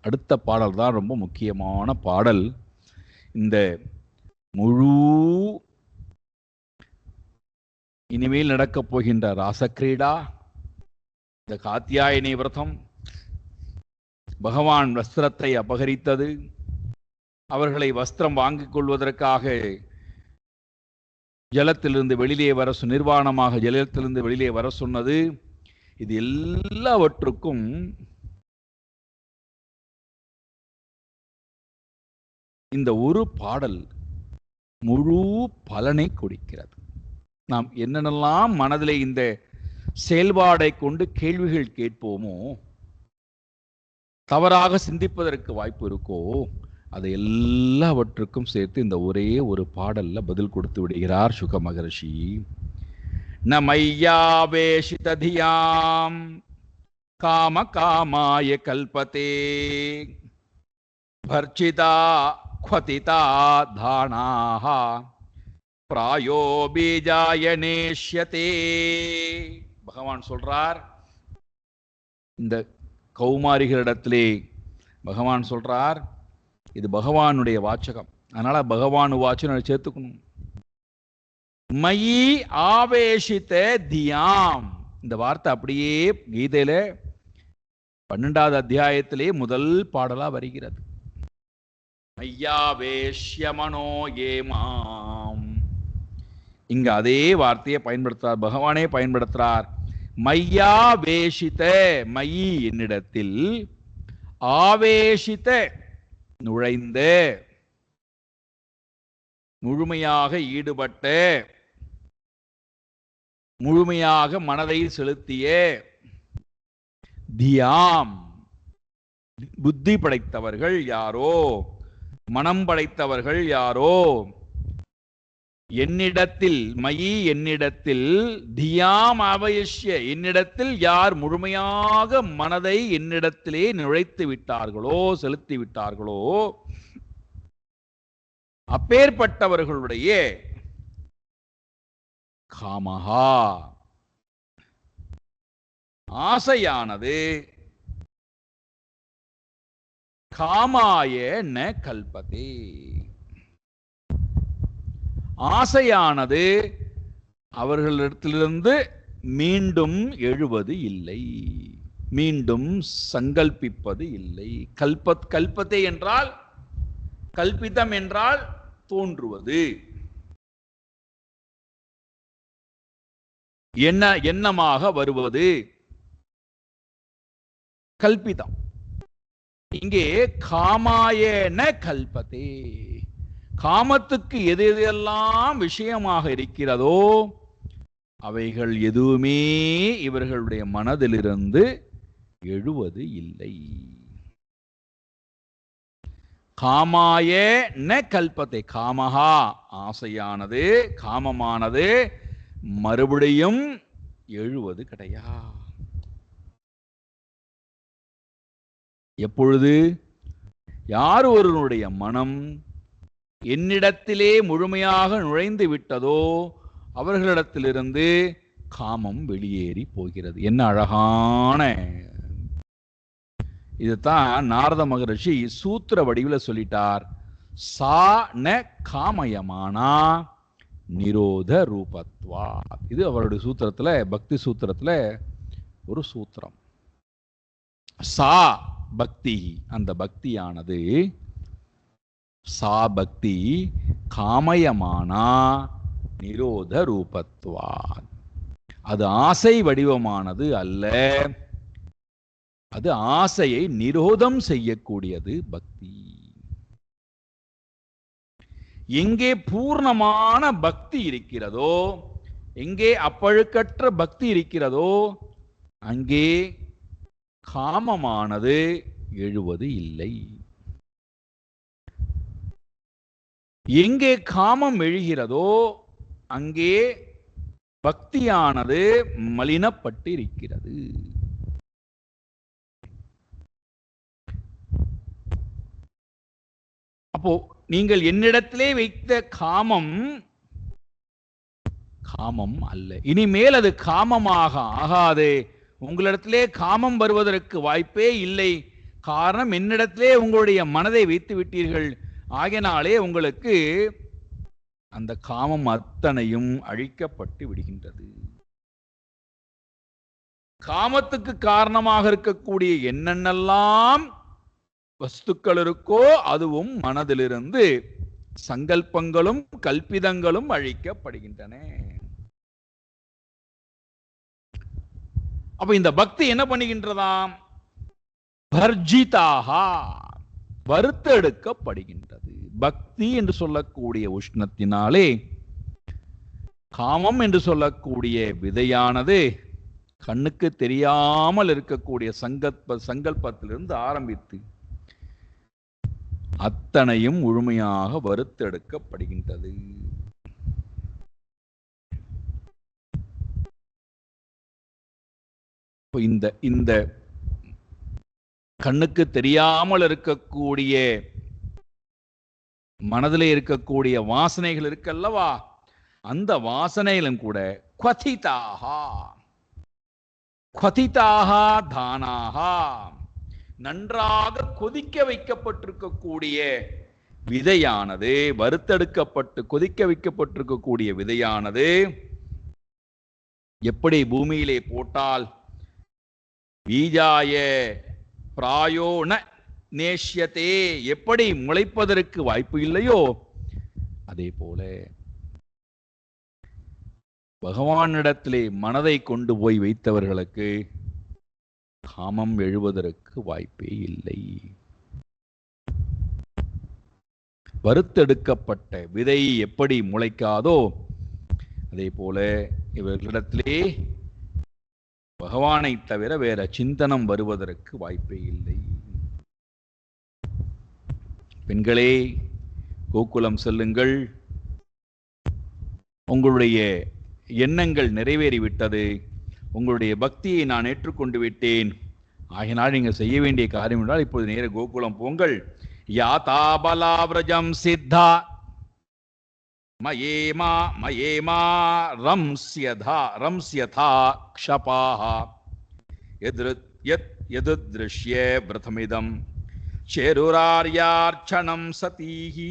S1: அடுத்த பாடல் தான் ரொம்ப முக்கியமான பாடல். இந்த முழு இனிமேல் நடக்கப் போகின்ற ராசக்கிரீடா, இந்த காத்தியாயனி விரதம், பகவான் வஸ்திரத்தை அபகரித்தது, அவர்களை வஸ்திரம் வாங்கிக் கொள்வதற்காக ஜலத்திலிருந்து வெளியே வர நிர்வாணமாக ஜலத்திலிருந்து வெளியே வர சொன்னது, இது எல்லாவற்றுக்கும் இந்த ஒரு பாடல் முழு பலனை கொடுக்கிறது. நாம் என்னென்னலாம் மனதிலே இந்த செயல்பாடை கொண்டு கேள்விகள் கேட்போமோ, தவறாக சிந்திப்பதற்கு வாய்ப்பு இருக்கோ, அதை எல்லாவற்றுக்கும் சேர்த்து இந்த ஒரே ஒரு பாடல்ல பதில் கொடுத்து விடுகிறார் சுக மகர்ஷி. ந மையாவேஷிததியாம் காம காமாய கல்பதே பர்ச்சிதா க்வதிதா தானாஹ பிராயோ பீஜாய நேஷ்யதே. பகவான் சொல்றார், இந்த கௌமாரிகளிடத்திலே பகவான் சொல்றார், இது பகவானுடைய வாச்சகம், அதனால பகவான் வாச்சகம் சேர்த்துக்கணும். மயி ஆவேஷித தியாம், இந்த வார்த்தை அப்படியே கீதையில 12வது அத்தியாயத்திலே முதல் பாடலா வருகிறது. மையாவேஷ்ய மனோ ஏமாம், இங்க அதே வார்த்தையை பயன்படுத்துறார், பகவானே பயன்படுத்துறார். மையாவேஷித, மயி என்னிடத்தில், ஆவேஷித நுழைந்த, முழுமையாக ஈடுபட்ட, முழுமையாக மனதை செலுத்திய, தியாம் புத்தி படைத்தவர்கள் யாரோ, மனம் படைத்தவர்கள் யாரோ, என்னிடத்தில், மயி என்னிடத்தில், தியாம் ஆவயஷ்ய என்னிடத்தில் யார் முழுமையாக மனதை என்னிடத்திலே நுழைத்து விட்டார்களோ, செலுத்தி விட்டார்களோ, அப்பேற்பட்டவர்களுடைய காமஹா ஆசையானது காமாய ந கல்பதே, ஆசையானது அவர்களிடத்திலிருந்து மீண்டும் எழுவது இல்லை, மீண்டும் சங்கல்பிப்பது இல்லை. கல்பத்தை என்றால், கல்பிதம் என்றால் தோன்றுவது, எண்ணமாக வருவது கல்பிதம். இங்கே காமாயன கல்பதே, காமத்துக்கு எது எதெல்லாம் விஷயமாக இருக்கிறதோ அவைகள் எதுவுமே இவர்களுடைய மனதிலிருந்து எழுவது இல்லை. காமாய ந கல்பத்தை, காமஹா ஆசையானது, காமமானது மறுபடியும் எழுவது கிடையாது. எப்பொழுது யார் ஒருவனுடைய மனம் என்னிடத்திலே முழுமையாக நுழைந்து விட்டதோ அவர்களிடத்திலிருந்து காமம் வெளியேறி போகிறது. என்ன அழகான, இதுதான் நாரத மகரிஷி சூத்திர வடிவில் சொல்லிட்டார். சா ந காமயமானா நிரோத ரூபத்வா, இது அவருடைய சூத்திரத்துல, பக்தி சூத்திரத்துல ஒரு சூத்திரம். சா பக்தி, அந்த பக்தியானது, சா பக்தி காமயமானா நிரோத ரூபத்வா, அது ஆசை வடிவமானது அல்ல, அது ஆசையை நிரோதம் செய்யக்கூடியது பக்தி. எங்கே பூர்ணமான பக்தி இருக்கிறதோ, எங்கே அப்பழுக்கற்ற பக்தி இருக்கிறதோ அங்கே காமமானது எழுவது இல்லை. எங்கே காமம் எழுகிறதோ அங்கே பக்தியானது மலினப்பட்டு இருக்கிறது. அப்போ நீங்கள் என்னிடத்திலே வைத்த காமம் காமம் அல்ல, இனிமேல் அது காமமாக ஆகாது. உங்களிடத்திலே காமம் வருவதற்கு வாய்ப்பே இல்லை. காரணம், என்னிடத்திலே உங்களுடைய மனதை வைத்து விட்டீர்கள். ஆகையினாலே உங்களுக்கு அந்த காமம் அத்தனையும் அழிக்கப்பட்டு விடுகின்றது. காமத்துக்கு காரணமாக இருக்கக்கூடிய என்னென்னலாம் வஸ்துக்கள் இருக்கோ அதுவும் மனதிலிருந்து சங்கல்பங்களும் கல்பிதங்களும் அழிக்கப்படுகின்றன. அப்ப இந்த பக்தி என்ன பண்ணுகின்றதாம்? வர்ஜிதாகா, வறுத்தெடுக்கப்படுகின்றது. பக்தி என்று சொல்லக்கூடிய உஷ்ணத்தினாலே காமம் என்று சொல்லக்கூடிய விதையானது கண்ணுக்கு தெரியாமல் இருக்கக்கூடிய சங்கல்பத்திலிருந்து ஆரம்பித்து அத்தனையும் முழுமையாக வறுத்தெடுக்கப்படுகின்றது. இந்த கண்ணுக்கு தெரியாமல் இருக்கக்கூடிய மனதிலே இருக்கக்கூடிய வாசனைகள் இருக்கல்லவா, அந்த வாசனையிலும் கூட குவதிதாகா தானாகா, நன்றாக கொதிக்க வைக்கப்பட்டிருக்கக்கூடிய விதையானது, வறுத்தெடுக்கப்பட்டு கொதிக்க வைக்கப்பட்டிருக்கக்கூடிய விதையானது எப்படி பூமியிலே போட்டால் பீஜாய பிராயோ ந நேஷ்யதே, எப்படி முளைப்பதற்கு வாய்ப்பு இல்லையோ அதே போல பகவானிடத்திலே மனதை கொண்டு போய் வைத்தவர்களுக்கு காமம் எழுவதற்கு வாய்ப்பே இல்லை. வறுத்தெடுக்கப்பட்ட விதை எப்படி முளைக்காதோ அதே போல இவர்களிடத்திலே பகவானை தவிர வேற சிந்தனம் வருவதற்கு வாய்ப்பே இல்லை. பெண்களே, கோகுலம் செல்லுங்கள், உங்களுடைய எண்ணங்கள் நிறைவேறிவிட்டது, உங்களுடைய பக்தியை நான் ஏற்றுக்கொண்டு விட்டேன். ஆகினால் நீங்கள் செய்ய வேண்டிய காரியம் என்றால் இப்போது நேர கோகுலம் போங்கள். யாதாபலாவிரஜம் சித்தா மயேமா ரம்ஸ்யதா க்ஷபாஹ யதுத்ருஷ்ய பிரதமிதம் சேருரார்யார்ச்சனம் சதீஹி.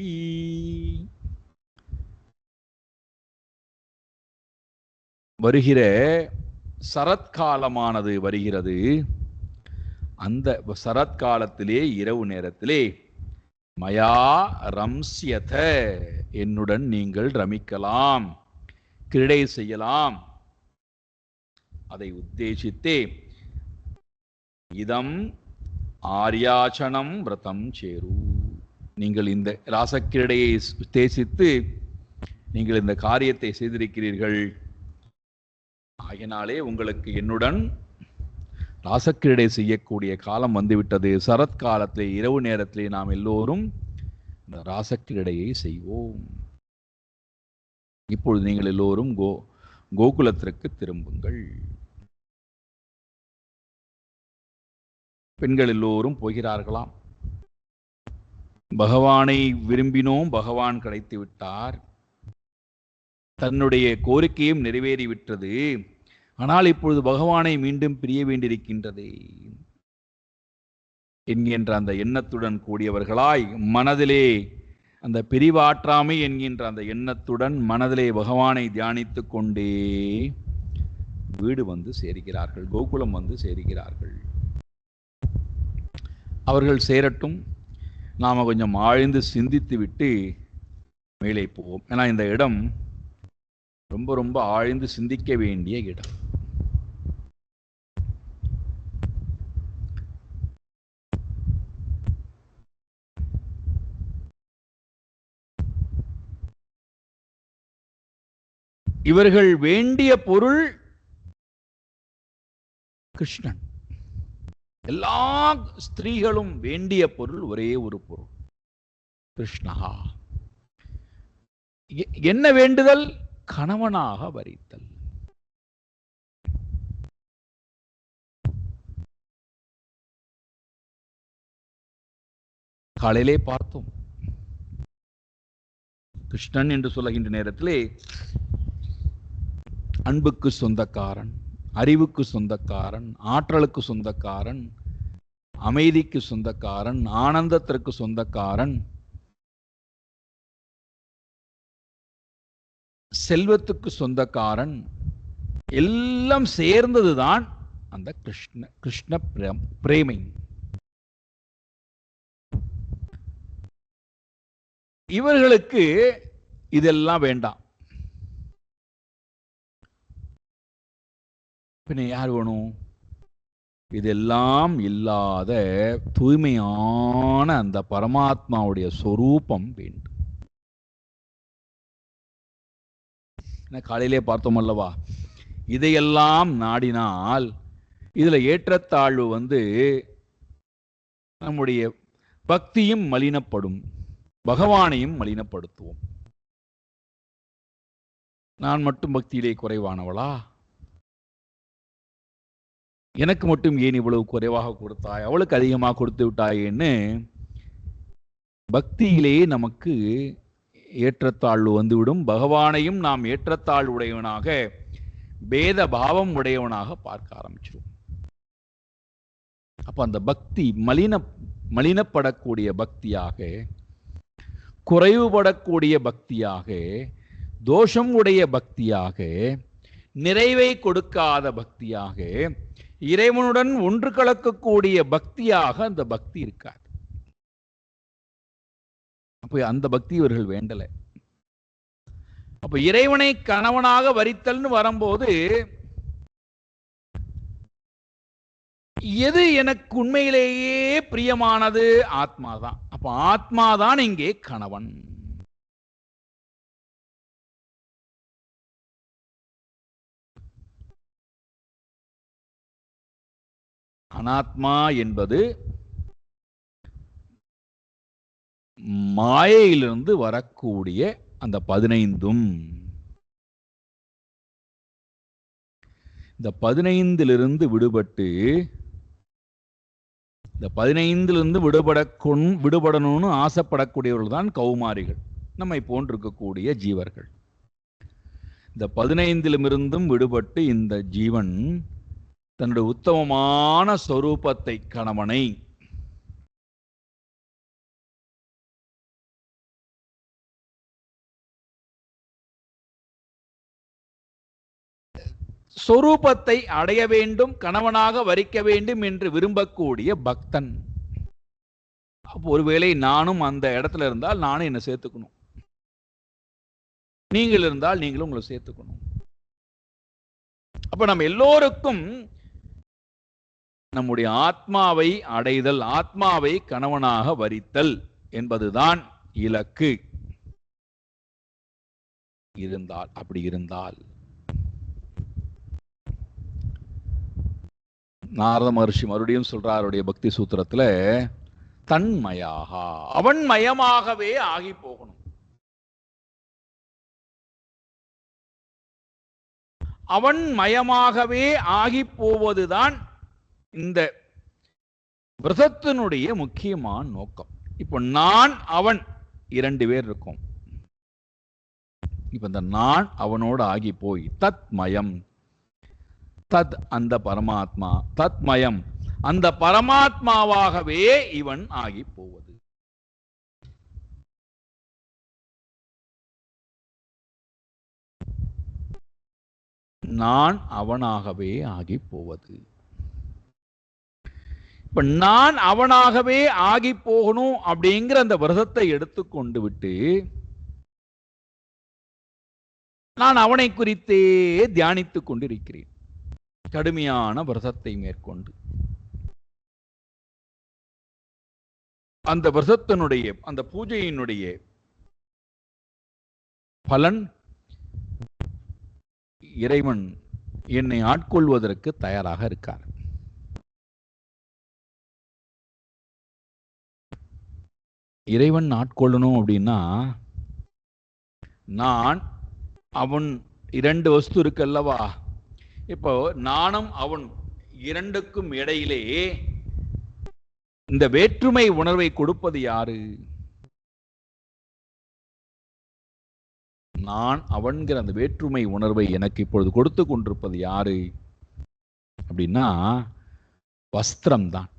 S1: வருகிற சரத்காலமானது வருகிறது. அந்த சரத்காலத்திலே இரவு நேரத்திலே மயா ரம்ஸ்யத, என்னுடன் நீங்கள் ரமிக்கலாம், கிரீடை செய்யலாம். அதை உத்தேசித்தே இதம் ஆர்யாச்சனம் விரதம் சேரு, நீங்கள் இந்த ராசக்கிரடையை உத்தேசித்து நீங்கள் இந்த காரியத்தை செய்திருக்கிறீர்கள். ஆகினாலே உங்களுக்கு என்னுடன் ராசக்கிரடை செய்யக்கூடிய காலம் வந்துவிட்டது. சரத்காலத்திலே இரவு நேரத்திலே நாம் எல்லோரும் இந்த ராசக்கிரடையை செய்வோம். இப்பொழுது நீங்கள் எல்லோரும் கோகுலத்திற்கு திரும்புங்கள். பெண்கள் எல்லோரும் போகிறார்களாம். பகவானை விரும்பினோம், பகவான் கிடைத்து விட்டார், தன்னுடைய கோரிக்கையும் நிறைவேறிவிட்டது. ஆனால் இப்பொழுது பகவானை மீண்டும் பிரிய வேண்டியிருக்கின்றது என்கின்ற அந்த எண்ணத்துடன் கூடியவர்களாய், மனதிலே அந்த பிரிவாற்றாமை என்கின்ற அந்த எண்ணத்துடன் மனதிலே பகவானை தியானித்து கொண்டே வீடு வந்து சேர்கிறார்கள், கோகுலம் வந்து சேர்கிறார்கள். அவர்கள் சேரட்டும், நாம் கொஞ்சம் ஆழ்ந்து சிந்தித்து விட்டு மேலே போவோம். ஏன்னா இந்த இடம் ரொம்ப ரொம்ப ஆழ்ந்து சிந்திக்க வேண்டிய இடம். இவர்கள் வேண்டிய பொருள் கிருஷ்ணன். எல்லா ஸ்திரீகளும் வேண்டிய பொருள் ஒரே ஒரு பொருள், கிருஷ்ணா. என்ன வேண்டுதல்? கணவனாக வரித்தல். காலையிலே பார்த்தோம், கிருஷ்ணன் என்று சொல்லுகின்ற நேரத்திலே அன்புக்கு சொந்தக்காரன், அறிவுக்கு சொந்தக்காரன், ஆற்றலுக்கு சொந்தக்காரன், அமைதிக்கு சொந்தக்காரன், ஆனந்தத்திற்கு சொந்தக்காரன், செல்வத்துக்கு சொந்தக்காரன், எல்லாம் சேர்ந்ததுதான் அந்த கிருஷ்ண பிரேமை. இவர்களுக்கு இதெல்லாம் வேண்டாம். பின்ன யார் வேணும்? இதெல்லாம் இல்லாத தூய்மையான அந்த பரமாத்மாவுடைய சொரூபம் வேண்டும். காலையிலே பார்த்தோம் அல்லவா, இதையெல்லாம் நாடினால் இதுல ஏற்றத்தாழ்வு நம்முடைய பக்தியும் மலினப்படும், பகவானையும் மலினப்படுத்துவோம். நான் மட்டும் பக்தியிலே குறைவானவளா? எனக்கு மட்டும் ஏன் இவ்வளவு குறைவாக கொடுத்தாய், அவளுக்கு அதிகமாக கொடுத்து விட்டாயேன்னு பக்தியிலே நமக்கு ஏற்றத்தாழ்வு வந்துவிடும். பகவானையும் நாம் ஏற்றத்தாழ்வு உடையவனாக, பேத பாவம் உடையவனாக பார்க்க ஆரம்பிச்சிடும். அப்ப அந்த பக்தி மலினப்படக்கூடிய பக்தியாக, குறைவுபடக்கூடிய பக்தியாக, தோஷம் உடைய பக்தியாக, நிறைவை கொடுக்காத பக்தியாக, இறைவனுடன் ஒன்று கலக்கக்கூடிய பக்தியாக அந்த பக்தி இருக்காது. அப்ப அந்த பக்தி இவர்கள் வேண்டல. அப்ப இறைவனை கணவனாக வரித்தல்னு வரும்போது எது எனக்கு உண்மையிலேயே பிரியமானது? ஆத்மாதான். அப்ப ஆத்மாதான் இங்கே கணவன். அனாத்மா என்பது மாயையிலிருந்து வரக்கூடிய அந்த 15ம். இந்த 15லிருந்து விடுபட்டு, இந்த 15லிருந்து விடுபடணும்னு ஆசைப்படக்கூடியவர்கள் தான் கௌமாரிகள், நம்மை போன்றிருக்கக்கூடிய ஜீவர்கள். இந்த 15லிருந்தும் விடுபட்டு இந்த ஜீவன் தன்னுடைய உத்தமமான சொரூபத்தை, கணவனை சொரூபத்தை அடைய வேண்டும், கணவனாக வரிக்க வேண்டும் என்று விரும்பக்கூடிய பக்தன். அப்போ ஒருவேளை நானும் அந்த இடத்துல இருந்தால் நானும் என்னை சேர்த்துக்கணும், நீங்கள் இருந்தால் நீங்களும் உங்களை சேர்த்துக்கணும். அப்ப நம்ம எல்லோருக்கும் நம்முடைய ஆத்மாவை அடைதல், ஆத்மாவை கணவனாக வரித்தல் என்பதுதான் இலக்கு. அப்படி இருந்தால் நாரத மகர்ஷி மறுபடியும் சொல்றார் அவருடைய பக்தி சூத்திரத்துல, தன்மயாக, அவன் மயமாகவே ஆகி போகணும். அவன் மயமாகவே ஆகி போவதுதான் இந்த விரதத்தினுடைய முக்கியமான நோக்கம். இப்ப நான் அவன் 2 பேர் இருக்கும். இப்ப இந்த நான் அவனோடு ஆகி போய் தத்மயம், தத் அந்த பரமாத்மா, தத்மயம் அந்த பரமாத்மாவாகவே இவன் ஆகி போவது. நான் அவனாகவே ஆகி போவது. இப்ப நான் அவனாகவே ஆகி போகணும் அப்படிங்கிற அந்த விரதத்தை எடுத்துக்கொண்டு விட்டு நான் அவனை குறித்தே தியானித்துக் கொண்டிருக்கிறேன். கடுமையான விரதத்தை மேற்கொண்டு அந்த விரதத்தினுடைய, அந்த பூஜையினுடைய பலன் இறைவன் என்னை ஆட்கொள்வதற்கு தயாராக இருக்கார். இறைவன் ஆட்கொள்ளணும் அப்படின்னா நான் அவன் 2 வஸ்து இருக்கல்லவா. இப்போ நானும் அவன் இரண்டுக்கும் இடையிலே இந்த வேற்றுமை உணர்வை கொடுப்பது யாரு? நான் அவன்கிற அந்த வேற்றுமை உணர்வை எனக்கு இப்பொழுது கொடுத்து கொண்டிருப்பது யாரு அப்படின்னா வஸ்திரம்தான்.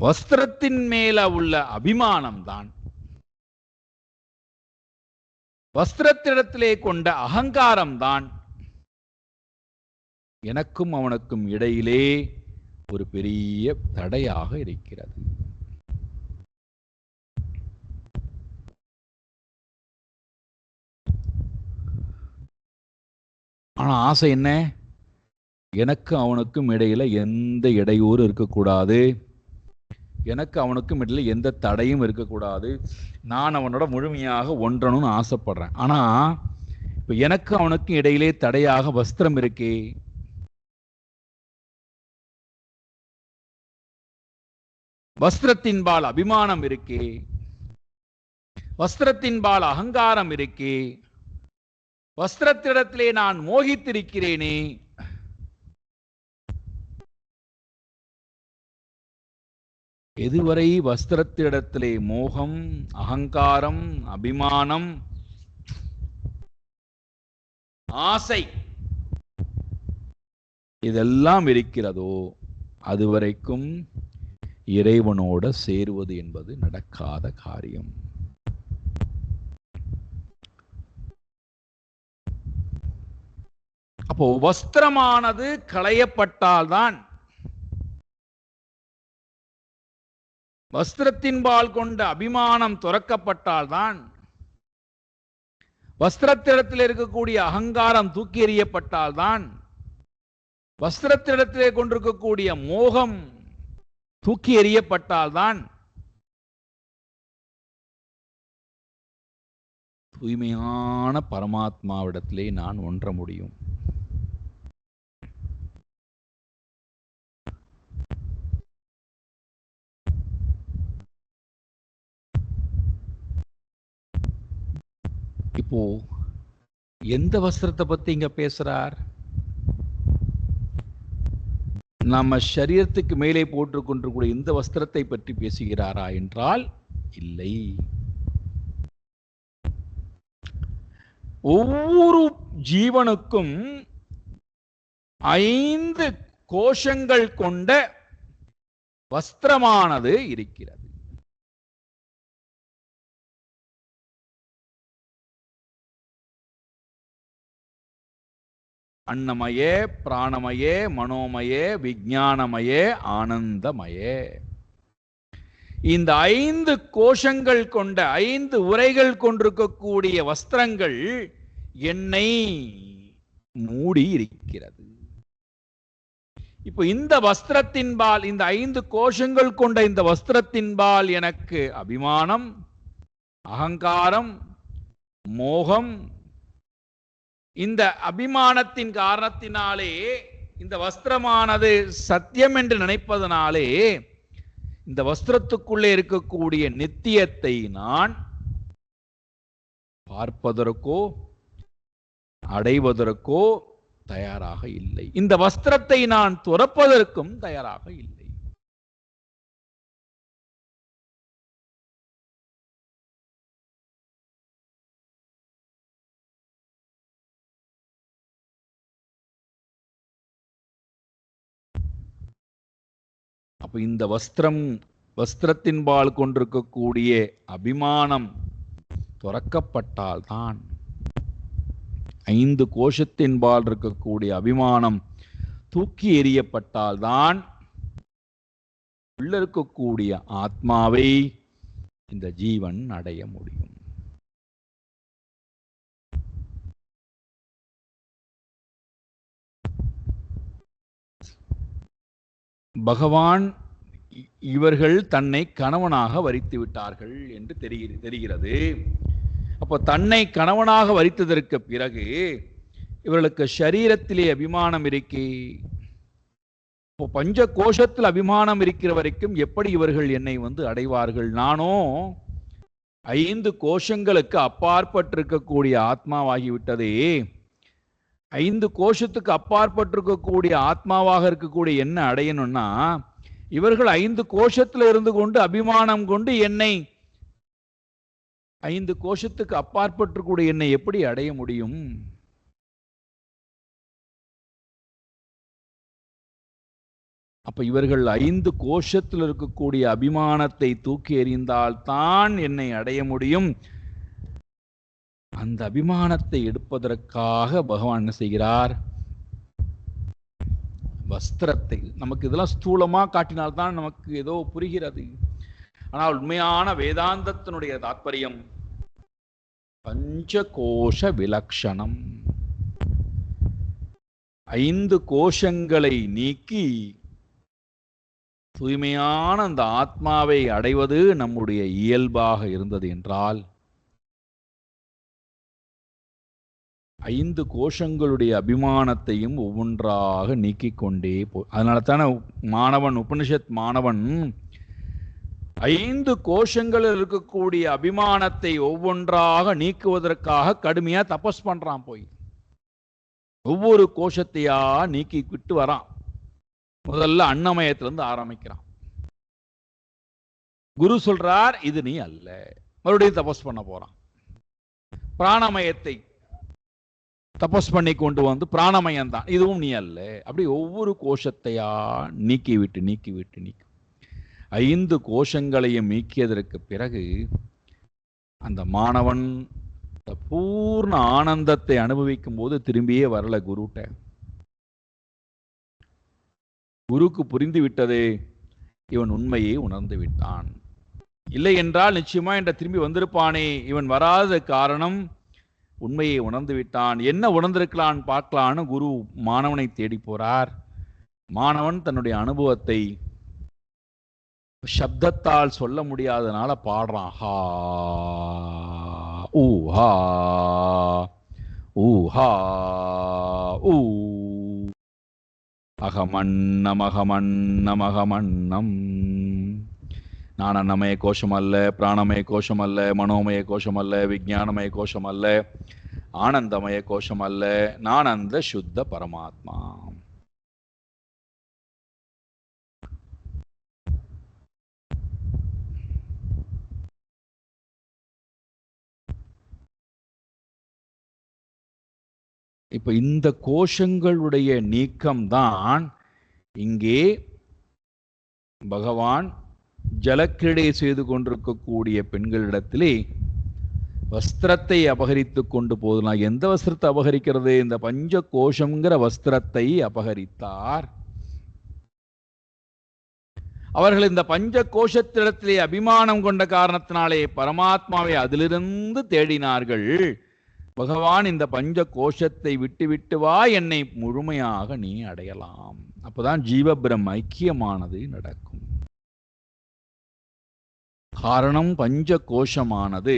S1: வஸ்திரத்தின் மேல உள்ள அபிமானம் தான், வஸ்திரத்திடத்திலே கொண்ட அகங்காரம் தான் எனக்கும் அவனுக்கும் இடையிலே ஒரு பெரிய தடையாக இருக்கிறது. ஆனா ஆசை என்ன? எனக்கு அவனுக்கும் இடையில எந்த இடையூறு இருக்கக்கூடாது, எனக்கு அவனுக்கும் இடையில எந்த தடையும் இருக்கக்கூடாது, நான் அவனோட முழுமையாக ஒன்றணும்னு ஆசைப்படுறேன். ஆனா இப்ப எனக்கு அவனுக்கும் இடையிலே தடையாக வஸ்திரம் இருக்கே. வஸ்திரத்தின்பால் அபிமானம் இருக்கே, வஸ்திரத்தின்பால் அகங்காரம் இருக்கே, வஸ்திரத்திடத்திலே நான் மோகித்திருக்கிறேனே. எதுவரை வஸ்திரத்திடத்திலே மோகம், அகங்காரம், அபிமானம், ஆசை இதெல்லாம் இருக்கிறதோ அதுவரைக்கும் இறைவனோட சேருவது என்பது நடக்காத காரியம். அப்போ வஸ்திரமானது களையப்பட்டால்தான், வஸ்திரத்தின்பால் கொண்ட அபிமானம் துறக்கப்பட்டால்தான், வஸ்திரத்திடத்தில் இருக்கக்கூடிய அகங்காரம் தூக்கி எறியப்பட்டால்தான், வஸ்திரத்திடத்திலே கொண்டிருக்கக்கூடிய மோகம் தூக்கி எறியப்பட்டால்தான் தூய்மையான பரமாத்மாவிடத்திலே நான் ஒன்ற முடியும். இப்போ எந்த வஸ்திரத்தை பத்தி இங்க பேசுறார்? நம்ம சரீரத்துக்கு மேலே போட்டுக் கொண்டிருக்கூடிய இந்த வஸ்திரத்தை பற்றி பேசுகிறாரா என்றால் இல்லை. ஒவ்வொரு ஜீவனுக்கும் 5 கோஷங்கள் கொண்ட வஸ்திரமானது இருக்கிறது. அன்னமயே, பிராணமயே, மனோமயே, விஞ்ஞானமயே, ஆனந்தமயே. இந்த 5 கோஷங்கள் கொண்ட 5 உரைகள் கொண்டிருக்கக்கூடிய வஸ்திரங்கள் என்னை மூடி இருக்கிறது. இப்போ இந்த வஸ்திரத்தின்பால், இந்த 5 கோஷங்கள் கொண்ட இந்த வஸ்திரத்தின்பால் எனக்கு அபிமானம், அகங்காரம், மோகம், இந்த அபிமானத்தின் காரணத்தினாலே, இந்த வஸ்திரமானது சத்தியம் என்று நினைப்பதனாலே, இந்த வஸ்திரத்துக்குள்ளே இருக்கக்கூடிய நித்தியத்தை நான் பார்ப்பதற்கோ அடைவதற்கோ தயாராக இல்லை. இந்த வஸ்திரத்தை நான் துறப்பதற்கும் தயாராக இல்லை. அப்ப இந்த வஸ்திரத்தின்பால் கொண்டிருக்கக்கூடிய அபிமானம் துறக்கப்பட்டால்தான், 5 கோஷத்தின்பால் இருக்கக்கூடிய அபிமானம் தூக்கி எறியப்பட்டால்தான் உள்ள இருக்கக்கூடிய ஆத்மாவை இந்த ஜீவன் அடைய முடியும். பகவான் இவர்கள் தன்னை கணவனாக வரித்து விட்டார்கள் என்று தெரிகிறது. அப்போ தன்னை கணவனாக வரித்ததற்கு பிறகு இவர்களுக்கு சரீரத்திலே அபிமானம் இருக்கே. இப்போ பஞ்ச கோஷத்தில் அபிமானம் இருக்கிற வரைக்கும் எப்படி இவர்கள் என்னை அடைவார்கள்? நானோ 5 கோஷங்களுக்கு அப்பாற்பட்டிருக்கக்கூடிய ஆத்மாவாகிவிட்டதே. 5 கோஷத்துக்கு அப்பாற்பட்டிருக்கக்கூடிய ஆத்மாவாக இருக்கக்கூடிய என்ன அடையணும்னா, இவர்கள் 5 கோஷத்தில் இருந்து கொண்டு அபிமானம் கொண்டு என்னை, 5 கோஷத்துக்கு அப்பாற்பட்டிருக்கக்கூடிய என்னை எப்படி அடைய முடியும்? அப்ப இவர்கள் 5 கோஷத்தில் இருக்கக்கூடிய அபிமானத்தை தூக்கி எறிந்தால் தான் என்னை அடைய முடியும். அந்த அபிமானத்தை எடுப்பதற்காக பகவான் என்ன செய்கிறார்? வஸ்திரத்தை. நமக்கு இதெல்லாம் ஸ்தூலமா காட்டினால்தான் நமக்கு ஏதோ புரிகிறது. ஆனால் உண்மையான வேதாந்தத்தினுடைய தாற்பயம் பஞ்சகோஷ விலக்ஷணம். 5 கோஷங்களை நீக்கி தூய்மையான அந்த ஆத்மாவை அடைவது நம்முடைய இயல்பாக இருந்தது என்றால் 5 கோஷங்களுடைய அபிமானத்தையும் ஒவ்வொன்றாக நீக்கிக் கொண்டே அதனால தானே மாணவன், உபனிஷத் மாணவன் 5 கோஷங்களில் இருக்கக்கூடிய அபிமானத்தை ஒவ்வொன்றாக நீக்குவதற்காக கடுமையா தபஸ் பண்றான். போய் ஒவ்வொரு கோஷத்தையா நீக்கி விட்டு வரான். முதல்ல அன்னமயத்திலிருந்து ஆரம்பிக்கிறான். குரு சொல்றார், இது நீ அல்ல. மறுபடியும் தபஸ் பண்ண போறான். பிராணமயத்தை தபஸ் பண்ணி கொண்டு வந்து பிராணமயம் தான், இதுவும் நீ அல்ல. அப்படி ஒவ்வொரு கோஷத்தையா நீக்கி விட்டு 5 கோஷங்களையும் நீக்கியதற்கு பிறகு அந்த மாணவன் பூர்ண ஆனந்தத்தை அனுபவிக்கும் போது திரும்பியே வரல குருட்ட. குருக்கு புரிந்து விட்டது, இவன் உண்மையை உணர்ந்து விட்டான். இல்லை என்றால் நிச்சயமா என்ற திரும்பி வந்திருப்பானே. இவன் வராத காரணம் உண்மையை உணர்ந்து விட்டான். என்ன உணர்ந்திருக்கலான் பார்க்கலான்னு குரு மாணவனை தேடி போறார். மாணவன் தன்னுடைய அனுபவத்தை சப்தத்தால் சொல்ல முடியாதனால பாடுறான். ஹா ஊ ஹா ஊ ஹா ஊ அகமன்னம் அகமன்னம் அகமன்னம். நான் அன்னமய கோஷம் அல்ல, பிராணமய கோஷம் அல்ல, மனோமய கோஷம் அல்ல, விஞ்ஞானமய கோஷம் அல்ல, ஆனந்தமய கோஷம் அல்ல, நான் அந்த சுத்த பரமாத்மா. இப்ப இந்த கோஷங்களுடைய நீக்கம்தான் இங்கே பகவான் ஜலக்கிரீடை செய்து கொண்டிருக்கக்கூடிய பெண்களிடத்திலே வஸ்திரத்தை அபகரித்து கொண்டு போதலாம். எந்த வஸ்திரத்தை அபகரிக்கிறது? இந்த பஞ்ச கோஷங்கிற வஸ்திரத்தை அபகரித்தார். அவர்கள் இந்த பஞ்ச கோஷத்திடத்திலே அபிமானம் கொண்ட காரணத்தினாலே பரமாத்மாவை அதிலிருந்து தேடினார்கள். பகவான் இந்த பஞ்ச கோஷத்தை விட்டு வா, என்னை முழுமையாக நீ அடையலாம். அப்பதான் ஜீவபிரம் ஐக்கியமானது நடக்கும். காரணம் பஞ்ச கோஷமானது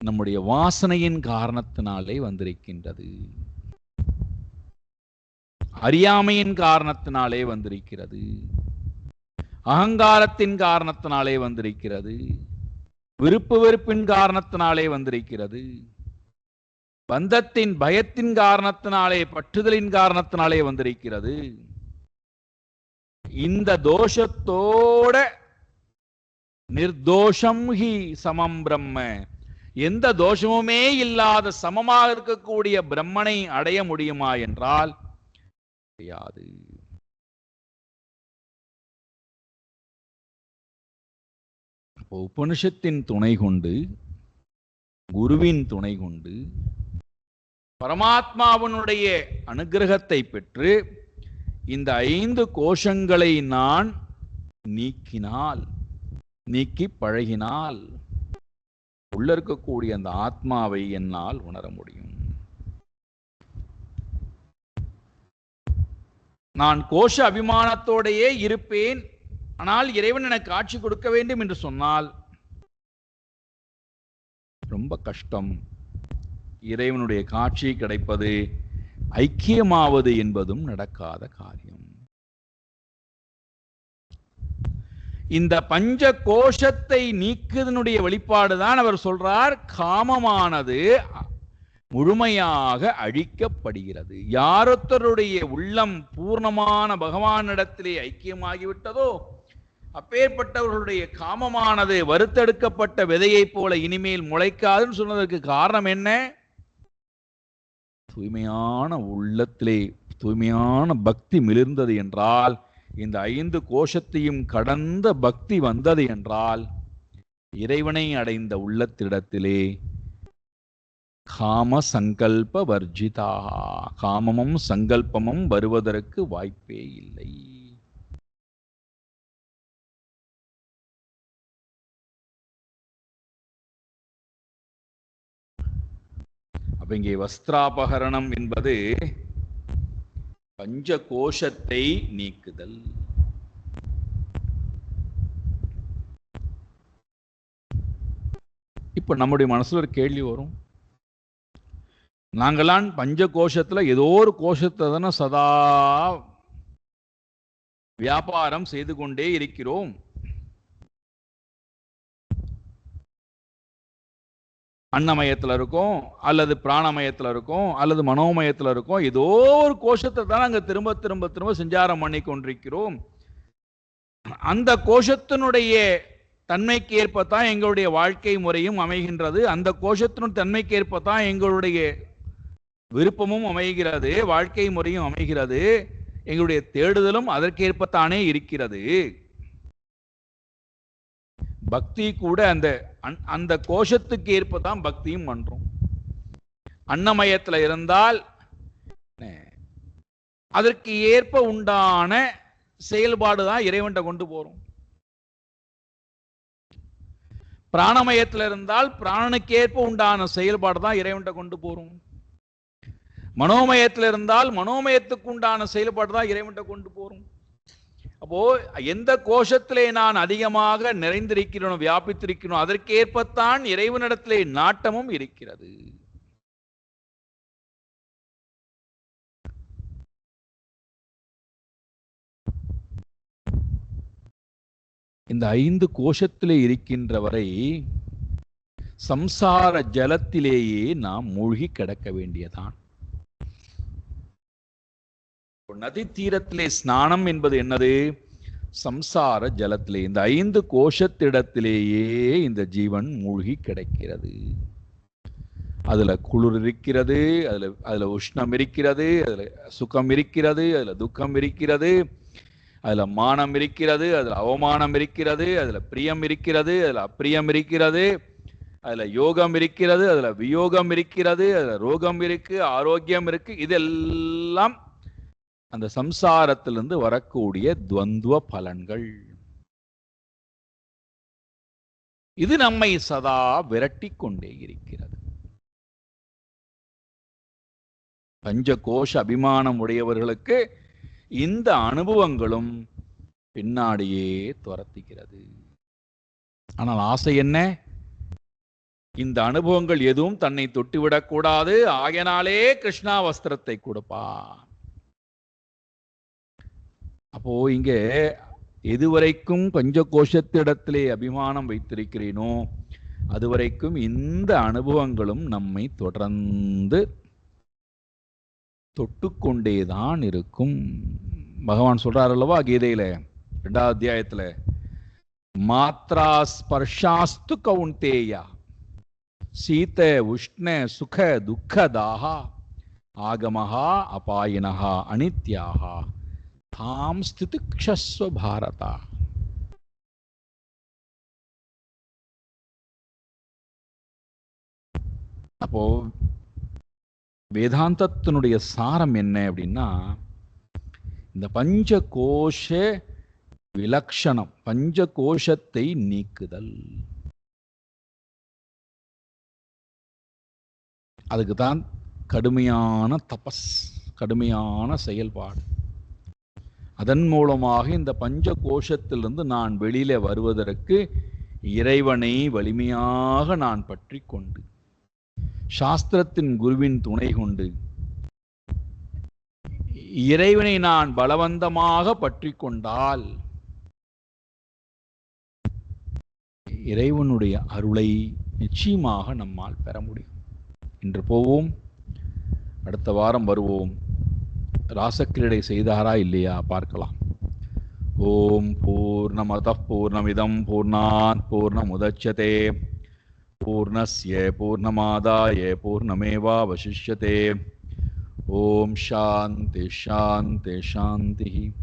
S1: நம்முடைய வாசனையின் காரணத்தினாலே வந்திருக்கின்றது, அறியாமையின் காரணத்தினாலே வந்திருக்கிறது, அகங்காரத்தின் காரணத்தினாலே வந்திருக்கிறது, விருப்பு வெறுப்பின் காரணத்தினாலே வந்திருக்கிறது, பந்தத்தின் பயத்தின் காரணத்தினாலே, பற்றுதலின் காரணத்தினாலே வந்திருக்கிறது. இந்த தோஷத்தோட நிர்தோஷம் ஹி சமம் பிரம்ம, எந்த தோஷமுமே இல்லாத சமமாக இருக்கக்கூடிய பிரம்மனை அடைய முடியுமா என்றால் முடியாது. உபனிஷத்தின் துணை கொண்டு, குருவின் துணை கொண்டு, பரமாத்மாவினுடைய அனுகிரகத்தை பெற்று இந்த 5 கோஷங்களை நான் நீக்கினால், நீக்கி பழகினால் உள்ள இருக்கக்கூடிய அந்த ஆத்மாவை என்னால் உணர முடியும். நான் கோஷ அபிமானத்தோடையே இருப்பேன், ஆனால் இறைவன் எனக்கு காட்சி கொடுக்க வேண்டும் என்று சொன்னால் ரொம்ப கஷ்டம். இறைவனுடைய காட்சி கிடைப்பது, ஐக்கியமாவது என்பதும் நடக்காத காரியம். இந்த பஞ்ச கோஷத்தை நீக்குதனுடைய வெளிப்பாடுதான் அவர் சொல்றார், காமமானது முழுமையாக அழிக்கப்படுகிறது. யாரொருத்தருடைய உள்ளம் பூர்ணமான பகவானிடத்திலே ஐக்கியமாகிவிட்டதோ அப்பேற்பட்டவர்களுடைய காமமானது வறுத்தெடுக்கப்பட்ட விதையை போல இனிமேல் முளைக்காதுன்னு சொன்னதற்கு காரணம் என்ன? தூய்மையான உள்ளத்திலே தூய்மையான பக்தி மிளிர்ந்தது என்றால், இந்த 5 கோஷத்தையும் கடந்த பக்தி வந்தது என்றால், இறைவனை அடைந்த உள்ளத்திடத்திலே காம சங்கல்ப வர்ஜிதா, காமமும் சங்கல்பமும் வருவதற்கு வாய்ப்பே இல்லை. அப்ப இங்கே வஸ்திராபகரணம் என்பது பஞ்ச கோஷத்தை நீக்குதல். இப்ப நம்முடைய மனசுல ஒரு கேள்வி வரும், நாங்களாம் பஞ்ச கோஷத்துல ஏதோ ஒரு கோஷத்தை தானே சதா வியாபாரம் செய்து கொண்டே இருக்கிறோம். அன்னமயத்தில் இருக்கும், அல்லது பிராணமயத்தில் இருக்கும், அல்லது மனோமயத்தில் இருக்கும். ஏதோ ஒரு கோஷத்தை தான் நாங்கள் திரும்ப திரும்ப திரும்ப சஞ்சாரம் பண்ணி கொண்டிருக்கிறோம். அந்த கோஷத்தினுடைய தன்மைக்கு ஏற்பத்தான் எங்களுடைய வாழ்க்கை முறையும் அமைகின்றது. அந்த கோஷத்தினுடைய தன்மைக்கு ஏற்பத்தான் எங்களுடைய விருப்பமும் அமைகிறது, வாழ்க்கை முறையும் அமைகிறது, எங்களுடைய தேடுதலும் அதற்கேற்பத்தானே இருக்கிறது. பக்தி கூட அந்த கோஷத்துக்கு ஏற்பதான் பக்தியும் பண்றோம். அன்னமயத்தில் இருந்தால் அதற்கு ஏற்ப உண்டான செயல்பாடு தான் இறைவன்கிட்ட கொண்டு போறோம். பிராணமயத்தில் இருந்தால் பிராணனுக்கு ஏற்ப உண்டான செயல்பாடு தான் இறைவன்கிட்ட கொண்டு போறோம். மனோமயத்தில் இருந்தால் மனோமயத்துக்கு உண்டான செயல்பாடு தான் இறைவன்கிட்ட கொண்டு போறோம். அப்போ எந்த கோஷத்திலே நான் அதிகமாக நிறைந்திருக்கிறேனோ, வியாபித்திருக்கிறேனோ, அதற்கேற்பத்தான் இறைவனிடத்திலே நாட்டமும் இருக்கிறது. இந்த 5 கோஷத்திலே இருக்கின்ற வரை சம்சார ஜலத்திலேயே நாம் மூழ்கி கிடக்க வேண்டியதான். நதி தீரத்திலே ஸ்நானம் என்பது என்னது? சம்சார ஜலத்திலே, இந்த 5 கோஷத்திடத்திலேயே இந்த ஜீவன் மூழ்கி கிடக்கிறது. அதுல குளிர் இருக்கிறது, அதுல உஷ்ணம் இருக்கிறது, அதுல சுகம் இருக்கிறது, அதுல துக்கம் இருக்கிறது, அதுல மானம் இருக்கிறது, அதுல அவமானம் இருக்கிறது, அதுல பிரியம் இருக்கிறது, அதுல அப்பிரியம் இருக்கிறது, அதுல யோகம் இருக்கிறது, அதுல வியோகம் இருக்கிறது, அதுல ரோகம் இருக்கு, ஆரோக்கியம் இருக்கு. இதெல்லாம் அந்த சம்சாரத்திலிருந்து வரக்கூடிய துவந்துவ பலன்கள். இது நம்மை சதா விரட்டி கொண்டே இருக்கிறது. பஞ்ச கோஷ அபிமானம் உடையவர்களுக்கு இந்த அனுபவங்களும் பின்னாடியே துரத்துகிறது. ஆனால் ஆசை என்ன? இந்த அனுபவங்கள் எதுவும் தன்னை தொட்டுவிடக்கூடாது, ஆகையினாலே கிருஷ்ணா வஸ்திரத்தை கொடுப்பா. அப்போ இங்க எதுவரைக்கும் பஞ்ச கோஷத்திடத்திலே அபிமானம் வைத்திருக்கிறேனோ அதுவரைக்கும் இந்த அனுபவங்களும் நம்மை தொடர்ந்து தொட்டுக்கொண்டேதான் இருக்கும். பகவான் சொல்றார் அல்லவா கீதையில 2வது அத்தியாயத்துல, மாத்ரா ஸ்பர்ஷாஸ்து கௌந்தேயா சீத உஷ்ண சுக துக்கதாஹா ஆகமஹா அபாயினஹா அனித்யாஹா தாம் ஸ்திதிக்ஷஸ்வ பாரதா. அப்போ வேதாந்தத்தினுடைய சாரம் என்ன அப்படின்னா, இந்த பஞ்ச கோஷ விலக்ஷணம், பஞ்ச கோஷத்தை நீக்குதல். அதுக்கு தான் கடுமையான தபஸ், கடுமையான செயல்பாடு. அதன் மூலமாக இந்த பஞ்ச கோஷத்திலிருந்து நான் வெளியில வருவதற்கு இறைவனை வலிமையாக நான் பற்றி கொண்டு, சாஸ்திரத்தின் குருவின் துணை கொண்டு, இறைவனை நான் பலவந்தமாக பற்றி கொண்டால் இறைவனுடைய அருளை நிச்சயமாக நம்மால் பெற முடியும். இன்று போவோம், அடுத்த வாரம் வருவோம். ராசக்கிரீடை செய்தாரா இல்லையா பார்க்கலாம். ஓம் பூர்ணமதః பூர்ணமிதம் பூர்ணாத் பூர்ணமுதச்யதே பூர்ணஸ்ய பூர்ணமாதாய பூர்ணமேவாவசிஷ்யதே. ஓம் சாந்தி சாந்தி சாந்தி.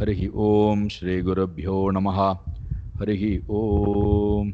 S1: ஹரி ஓம் ஸ்ரீ குருப்யோ நமஹ. ஹரி ஓம்.